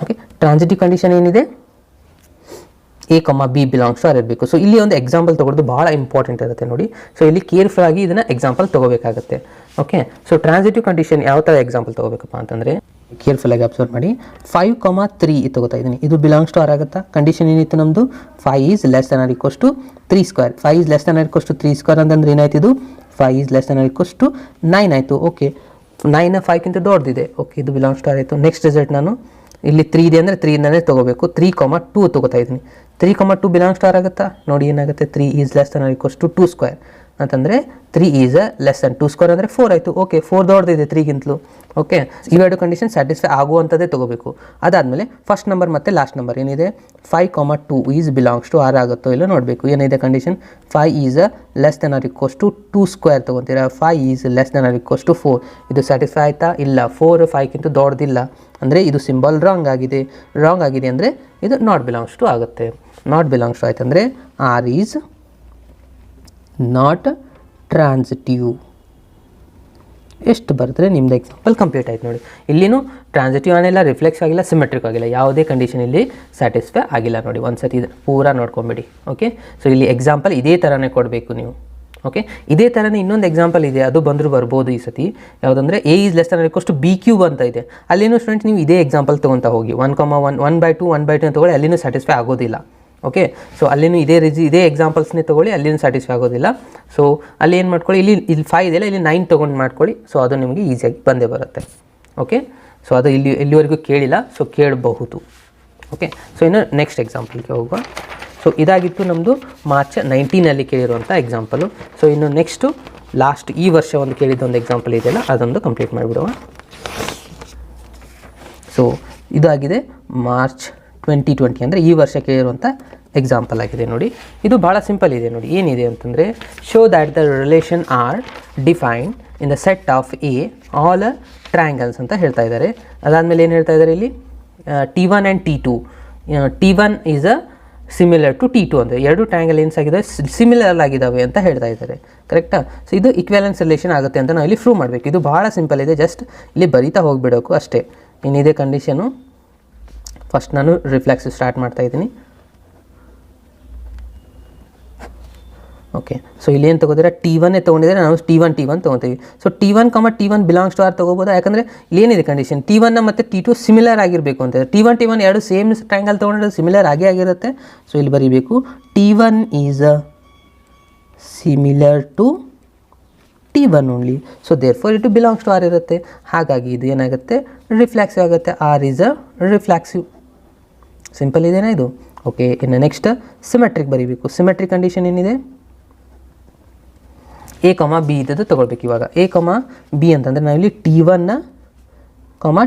Okay, transitive condition ಏನಿದೆ? A, B belongs to R ಇರಬೇಕು. ಸೊ ಇಲ್ಲಿ ಒಂದು ಎಕ್ಸಾಂಪಲ್ ತೊಗೊಳೋದು ಭಾಳ ಇಂಪಾರ್ಟೆಂಟ್ ಇರುತ್ತೆ ನೋಡಿ. ಸೊ ಇಲ್ಲಿ ಕೇರ್ಫುಲ್ ಆಗಿ ಇದನ್ನು ಎಕ್ಸಾಂಪಲ್ ತೊಗೋಬೇಕಾಗುತ್ತೆ. ಓಕೆ, ಸೊ ಟ್ರಾನ್ಸಿಟಿವ್ ಕಂಡೀಷನ್ ಯಾವ ಥರ ಎಕ್ಸಾಂಪಲ್ ತೊಗೋಬೇಕಪ್ಪ ಅಂತಂದರೆ ಕೇರ್ಫುಲ್ ಆಗಿ ಅಬ್ಸರ್ವ್ ಮಾಡಿ. 5, 3 ತೊಗೋತಾ ಇದ್ದೀನಿ. ಇದು ಬಿಲಾಂಗ್ಸ್ ಟು R ಆಗುತ್ತಾ? ಕಂಡೀಷನ್ ಏನಿತ್ತು ನಮ್ಮದು? 5 is less than or equals to 3 square. 5 is less than or equals to 3 square ಅಂತಂದ್ರೆ ಏನಾಯ್ತು? ಇದು 5 is less than or equals to 9 ಆಯಿತು. ಓಕೆ, 9 5ಕ್ಕಿಂತ ದೊಡ್ಡದಿದೆ. ಓಕೆ, ಇದು ಬಿಲಾಂಗ್ಸ್ ಟು R ಆಯಿತು. ನೆಕ್ಸ್ಟ್ ರಿಸಲ್ಟ್ ನಾನು ಇಲ್ಲಿ 3 ಇದೆ ಅಂದರೆ 3 ಇಂದನೇ ತೊಗೋಬೇಕು. 3, 2 ತೊಗೋತಾ ಇದ್ದೀನಿ. 3, 2 ಬಿಲಾಂಗ್ಸ್ ಟು R ಆಗುತ್ತಾ? ನೋಡಿ ಏನಾಗುತ್ತೆ? 3 is less than or equals to 2 square ಅಂತಂದರೆ 3 ಈಸ್ ಲೆಸ್ ದೆನ್ 2 ಸ್ಕ್ವೇರ್ ಅಂದರೆ 4 ಆಯಿತು. ಓಕೆ, 4 ದೊಡ್ಡದಿದೆ 3ಗಿಂತಲೂ. ಓಕೆ, ಇವೆರಡು ಕಂಡೀಷನ್ ಸ್ಯಾಟಿಸ್ಫೈ ಆಗುವಂಥದ್ದೇ ತೊಗೋಬೇಕು. ಅದಾದಮೇಲೆ ಫಸ್ಟ್ ನಂಬರ್ ಮತ್ತು ಲಾಸ್ಟ್ ನಂಬರ್ ಏನಿದೆ? 5, 2 ಈಸ್ ಬಿಲಾಂಗ್ಸ್ ಟು R ಆಗುತ್ತೋ ಇಲ್ಲ ನೋಡಬೇಕು. ಏನಿದೆ condition? 5 is less than or equals to 2 square ತೊಗೊತೀರಾ. 5 is less than or equals to 4. ಇದು ಸ್ಯಾಟಿಸ್ಫೈ ಆಯಿತಾ? ಇಲ್ಲ. 4 5ಕ್ಕಿಂತ ದೊಡ್ಡದಿಲ್ಲ ಅಂದರೆ ಇದು ಸಿಂಬಲ್ ರಾಂಗ್ ಆಗಿದೆ. ರಾಂಗ್ ಆಗಿದೆ ಅಂದರೆ ಇದು ನಾಟ್ ಬಿಲಾಂಗ್ಸ್ ಟು ಆಗುತ್ತೆ. ನಾಟ್ ಬಿಲಾಂಗ್ಸ್ ಟು ಆಯ್ತು ಅಂದರೆ R ಈಸ್ ನಾಟ್ ಟ್ರಾನ್ಸಿಟಿವ್. ಎಷ್ಟು ಬರೆದ್ರೆ ನಿಮ್ಮದು ಎಕ್ಸಾಂಪಲ್ ಕಂಪ್ಲೀಟ್ ಆಯ್ತು ನೋಡಿ. ಇಲ್ಲಿನೂ ಟ್ರಾನ್ಸಿಟಿವ್ ಆಗಿಲ್ಲ, ರಿಫ್ಲೆಕ್ಸ್ ಆಗಿಲ್ಲ, ಸಿಮೆಟ್ರಿಕ್ ಆಗಿಲ್ಲ, ಯಾವುದೇ ಕಂಡೀಷನ್ ಇಲ್ಲಿ ಸ್ಯಾಟಿಸ್ಫೈ ಆಗಿಲ್ಲ ನೋಡಿ. ಒಂದು ಸತಿ ಇದು ಪೂರಾ ನೋಡ್ಕೊಂಬಿಡಿ. ಓಕೆ, ಸೊ ಇಲ್ಲಿ ಎಕ್ಸಾಂಪಲ್ ಇದೇ ಥರನೇ ಕೊಡಬೇಕು ನೀವು. ಓಕೆ, ಇದೇ ಥರನೇ ಇನ್ನೊಂದು ಎಕ್ಸಾಂಪಲ್ ಇದೆ, ಅದು ಬಂದರೂ ಬರ್ಬೋದು ಈ ಸತಿ. ಯಾವುದಂದರೆ A is less than or equals to B³ ಅಂತ ಇದೆ. ಅಲ್ಲಿನೂ ಸ್ಟೂಡೆಂಟ್ಸ್ ನೀವು ಇದೇ ಎಕ್ಸಾಂಪಲ್ ತೊಗೊತಾ ಹೋಗಿ. 1, 1/2 ಅಂತ ತೊಗೊಳ್ಳಿ, ಅಲ್ಲಿನೂ ಸ್ಯಾಟಿಸ್ಫೈ ಆಗೋದಿಲ್ಲ. ಓಕೆ, ಸೊ ಅಲ್ಲಿನೂ ಇದೇ ಎಕ್ಸಾಂಪಲ್ಸ್ನೇ ತೊಗೊಳ್ಳಿ, ಅಲ್ಲಿನೂ ಸ್ಯಾಟಿಸ್ಫೈ ಆಗೋದಿಲ್ಲ. ಸೊ ಅಲ್ಲಿ ಏನು ಮಾಡ್ಕೊಳ್ಳಿ, ಇಲ್ಲಿ 5 ಇದೆಯಲ್ಲ, ಇಲ್ಲಿ 9 ತೊಗೊಂಡು ಮಾಡ್ಕೊಳ್ಳಿ. ಸೊ ಅದು ನಿಮಗೆ ಈಸಿಯಾಗಿ ಬಂದೇ ಬರುತ್ತೆ. ಓಕೆ, ಸೊ ಅದು ಇಲ್ಲಿವರೆಗೂ ಕೇಳಿಲ್ಲ, ಸೊ ಕೇಳಬಹುದು. ಓಕೆ, ಸೊ ಇನ್ನು ನೆಕ್ಸ್ಟ್ ಎಕ್ಸಾಂಪಲ್ಗೆ ಹೋಗುವ. ಸೊ ಇದಾಗಿತ್ತು ನಮ್ಮದು ಮಾರ್ಚ್ 19ನಲ್ಲಿ ಕೇಳಿರುವಂಥ ಎಕ್ಸಾಂಪಲು. ಸೊ ಇನ್ನು ನೆಕ್ಸ್ಟು ಲಾಸ್ಟ್ ಈ ವರ್ಷ ಒಂದು ಕೇಳಿದ ಒಂದು ಎಕ್ಸಾಂಪಲ್ ಇದೆಯಲ್ಲ, ಅದೊಂದು ಕಂಪ್ಲೀಟ್ ಮಾಡಿಬಿಡುವ. ಸೊ ಇದಾಗಿದೆ ಮಾರ್ಚ್ 2020 ಅಂದರೆ ಈ ವರ್ಷ ಕೇಳಿರುವಂಥ ಎಕ್ಸಾಂಪಲ್ ಆಗಿದೆ ನೋಡಿ. ಇದು ಭಾಳ ಸಿಂಪಲ್ ಇದೆ ನೋಡಿ. ಏನಿದೆ ಅಂತಂದರೆ, show that the relation R defined in the set of a all triangles ಅಂತ ಹೇಳ್ತಾ ಇದ್ದಾರೆ. ಅದಾದಮೇಲೆ ಏನು ಹೇಳ್ತಾ ಇದ್ದಾರೆ ಇಲ್ಲಿ? T1 and T2. T1 is similar to T2 ಅಂದರೆ ಎರಡು ಟ್ರಯಾಂಗಲ್ ಏನ್ಸಾಗಿದೆ? ಸಿಮಿಲರ್ ಆಗಿದ್ದಾವೆ ಅಂತ ಹೇಳ್ತಾ ಇದ್ದಾರೆ. ಕರೆಕ್ಟಾ? ಸೊ ಇದು ಇಕ್ವ್ಯಾಲೆನ್ಸ್ ರಿಲೇಷನ್ ಆಗುತ್ತೆ ಅಂತ ನಾವು ಇಲ್ಲಿ ಪ್ರೂವ್ ಮಾಡಬೇಕು. ಇದು ಭಾಳ ಸಿಂಪಲ್ ಇದೆ, ಜಸ್ಟ್ ಇಲ್ಲಿ ಬರಿತಾ ಹೋಗಿಬಿಡೋಕು ಅಷ್ಟೇ. ಏನಿದೆ ಕಂಡೀಷನು? ಫಸ್ಟ್ ನಾನು ರಿಫ್ಲೆಕ್ಸ್ ಸ್ಟಾರ್ಟ್ ಮಾಡ್ತಾ ಇದ್ದೀನಿ. ಓಕೆ, ಸೊ ಇಲ್ಲಿ ಏನು ತೊಗೋತೀರಾ? T1 ತೊಗೊಂಡಿದ್ರೆ ನಾವು T1 ತೊಗೊತೀವಿ. So T1, T1 belongs to R ತೊಗೋಬೋದಾ? ಯಾಕಂದರೆ ಇಲ್ಲಿ ಏನಿದೆ ಕಂಡೀಷನ್? T1 ಮತ್ತು T2 ಸಿಮಿಲರ್ ಆಗಿರಬೇಕು ಅಂತ. T1 ಎರಡು ಸೇಮ್ ಟ್ರಯಾಂಗಲ್ ತೊಗೊಂಡ್ರೆ ಸಿಮಿಲರ್ ಆಗಿರುತ್ತೆ. ಸೊ ಇಲ್ಲಿ ಬರೀಬೇಕು T1 is similar to T1 only. So therefore it belongs to R ಇರುತ್ತೆ. ಹಾಗಾಗಿ ಇದು ಏನಾಗುತ್ತೆ? ರಿಫ್ಲೆಕ್ಸಿವ್ ಆಗುತ್ತೆ. R is reflexive. ಸಿಂಪಲ್ ಇದೆನಾ ಇದು? ಓಕೆ, ಇನ್ನು ನೆಕ್ಸ್ಟ್ ಸಿಮೆಟ್ರಿಕ್ ಬರೀಬೇಕು. ಸಿಮೆಟ್ರಿಕ್ ಕಂಡೀಷನ್ ಏನಿದೆ? A, B ಇದ್ದದ್ದು ತೊಗೊಳ್ಬೇಕು. ಇವಾಗ A, B ಅಂತಂದರೆ ನಾವಿಲ್ಲಿ T1,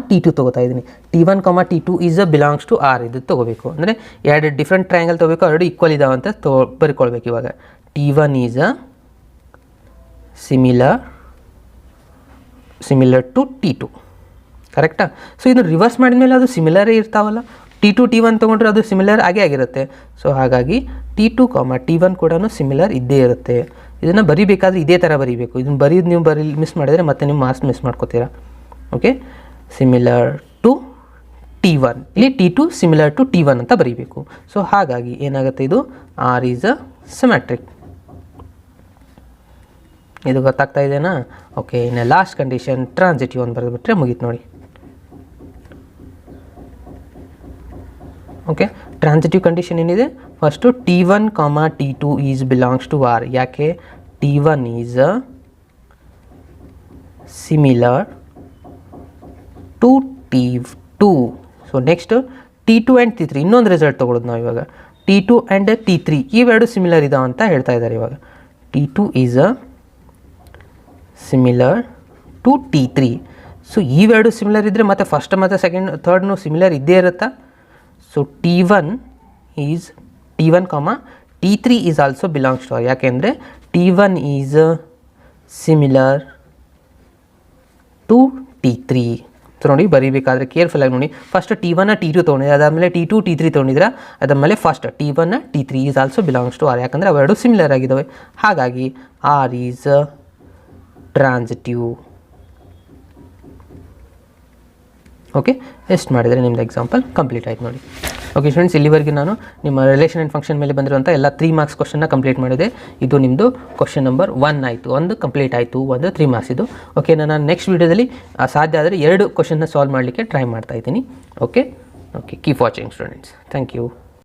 T2 ತೊಗೋತಾ ಇದ್ದೀನಿ. T1, T2 is belongs to R ಇದು ತೊಗೋಬೇಕು. ಅಂದರೆ ಎರಡು ಡಿಫ್ರೆಂಟ್ ಟ್ರಯಾಂಗಲ್ ತೊಗೋಬೇಕು, ಎರಡು ಈಕ್ವಲ್ ಇದಾವೆ ಅಂತ ಬರ್ಕೊಳ್ಬೇಕು. ಇವಾಗ T1 is similar to T2. ಕರೆಕ್ಟಾ? ಸೊ ಇದು ರಿವರ್ಸ್ ಮಾಡಿದ ಮೇಲೆ ಅದು ಸಿಮಿಲರೇ ಇರ್ತಾವಲ್ಲ. T2, T1 ತೊಗೊಂಡ್ರೆ ಅದು ಸಿಮಿಲರ್ ಆಗಿರುತ್ತೆ. ಸೊ ಹಾಗಾಗಿ T2, T1 ಕೂಡ ಸಿಮಿಲರ್ ಇದ್ದೇ ಇರುತ್ತೆ. ಇದನ್ನು ಬರಿಬೇಕಾದ್ರೆ ಇದೇ ಥರ ಬರೀಬೇಕು. ಇದನ್ನು ನೀವು ಮಿಸ್ ಮಾಡಿದರೆ ಮತ್ತೆ ನೀವು ಮಾರ್ಕ್ಸ್ ಮಿಸ್ ಮಾಡ್ಕೋತೀರಾ. ಓಕೆ, ಸಿಮಿಲರ್ ಟು T1 ಇಲ್ಲಿ T2 ಸಿಮಿಲರ್ ಟು T1 ಅಂತ ಬರೀಬೇಕು. ಸೊ ಹಾಗಾಗಿ ಏನಾಗುತ್ತೆ, ಇದು ಆರ್ ಈಸ್ ಅ ಸಿಮೆಟ್ರಿಕ್. ಇದು ಗೊತ್ತಾಗ್ತಾ ಇದೆನಾ? ಓಕೆ, ಇನ್ನು ಲಾಸ್ಟ್ ಕಂಡೀಷನ್ ಟ್ರಾನ್ಸಿಟಿವ್ ಅಂತ ಬರೆದ್ಬಿಟ್ರೆ ಮುಗೀತು ನೋಡಿ. ಓಕೆ, ಟ್ರಾನ್ಸಿಟಿವ್ ಕಂಡೀಷನ್ ಏನಿದೆ, first T1, T2 is belongs to R. ಯಾಕೆ? T1 is similar to T2. So next T2 and T3 ಇನ್ನೊಂದು ರಿಸಲ್ಟ್ ತೊಗೊಳೋದು ನಾವು ಇವಾಗ. T2 ಆ್ಯಂಡ್ T3 ಇವೆರಡು ಸಿಮಿಲರ್ ಇದಾವೆ ಅಂತ ಹೇಳ್ತಾ ಇದ್ದಾರೆ ಇವಾಗ. T2 is similar to T3. So ಇವೆರಡು ಸಿಮಿಲರ್ ಇದ್ದರೆ ಮತ್ತು ಫಸ್ಟ್ ಮತ್ತು ಸೆಕೆಂಡ್ ಥರ್ಡ್ನು ಸಿಮಿಲರ್ ಇದ್ದೇ ಇರುತ್ತಾ? So T1, T3 is also belongs to R. ಯಾಕೆಂದರೆ T1 is similar to T3. So ನೋಡಿ, ಬರೀಬೇಕಾದ್ರೆ ಕೇರ್ಫುಲ್ಲಾಗಿ ನೋಡಿ. ಫಸ್ಟ್ T1 T2 ತೊಗೊಂಡಿದ್ರೆ, ಅದಾದಮೇಲೆ T2 T3 ತೊಗೊಂಡಿದ್ರೆ, ಅದಾದಮೇಲೆ first T1 T3 is also belongs to R. ಯಾಕಂದರೆ ಅವೆರಡು ಸಿಮಿಲರ್ ಆಗಿದ್ದಾವೆ. ಹಾಗಾಗಿ ಆರ್ ಈಸ್ ಟ್ರಾನ್ಸಿಟಿವ್. ಓಕೆ, ಎಷ್ಟು ಮಾಡಿದರೆ ನಿಮ್ಮದು ಎಕ್ಸಾಂಪಲ್ ಕಂಪ್ಲೀಟ್ ಆಯ್ತು ನೋಡಿ. ಓಕೆ ಸ್ಟೂಡೆಂಟ್ಸ್, ಇಲ್ಲಿವರೆಗೆ ನಾನು ನಿಮ್ಮ ರಿಲೇಷನ್ ಆ್ಯಂಡ್ ಫಂಕ್ಷನ್ ಮೇಲೆ ಬಂದಿರುವಂಥ ಎಲ್ಲ 3 ಮಾರ್ಕ್ಸ್ ಕ್ವಶನ್ನ ಕಂಪ್ಲೀಟ್ ಮಾಡಿದೆ. ಇದು ನಿಮ್ಮದು ಕ್ವಶನ್ ನಂಬರ್ 1 ಆಯಿತು, ಒಂದು ಕಂಪ್ಲೀಟ್ ಆಯಿತು, ಒಂದು 3 ಮಾರ್ಕ್ಸ್ ಇದು. ಓಕೆ, ನಾನು ನೆಕ್ಸ್ಟ್ ವೀಡಿಯೋದಲ್ಲಿ ಸಾಧ್ಯ ಆದರೆ 2 ಕ್ವಶನ್ನ ಸಾಲ್ವ್ ಮಾಡಲಿಕ್ಕೆ ಟ್ರೈ ಮಾಡ್ತಾ ಇದ್ದೀನಿ. Okay, keep watching students. Thank you.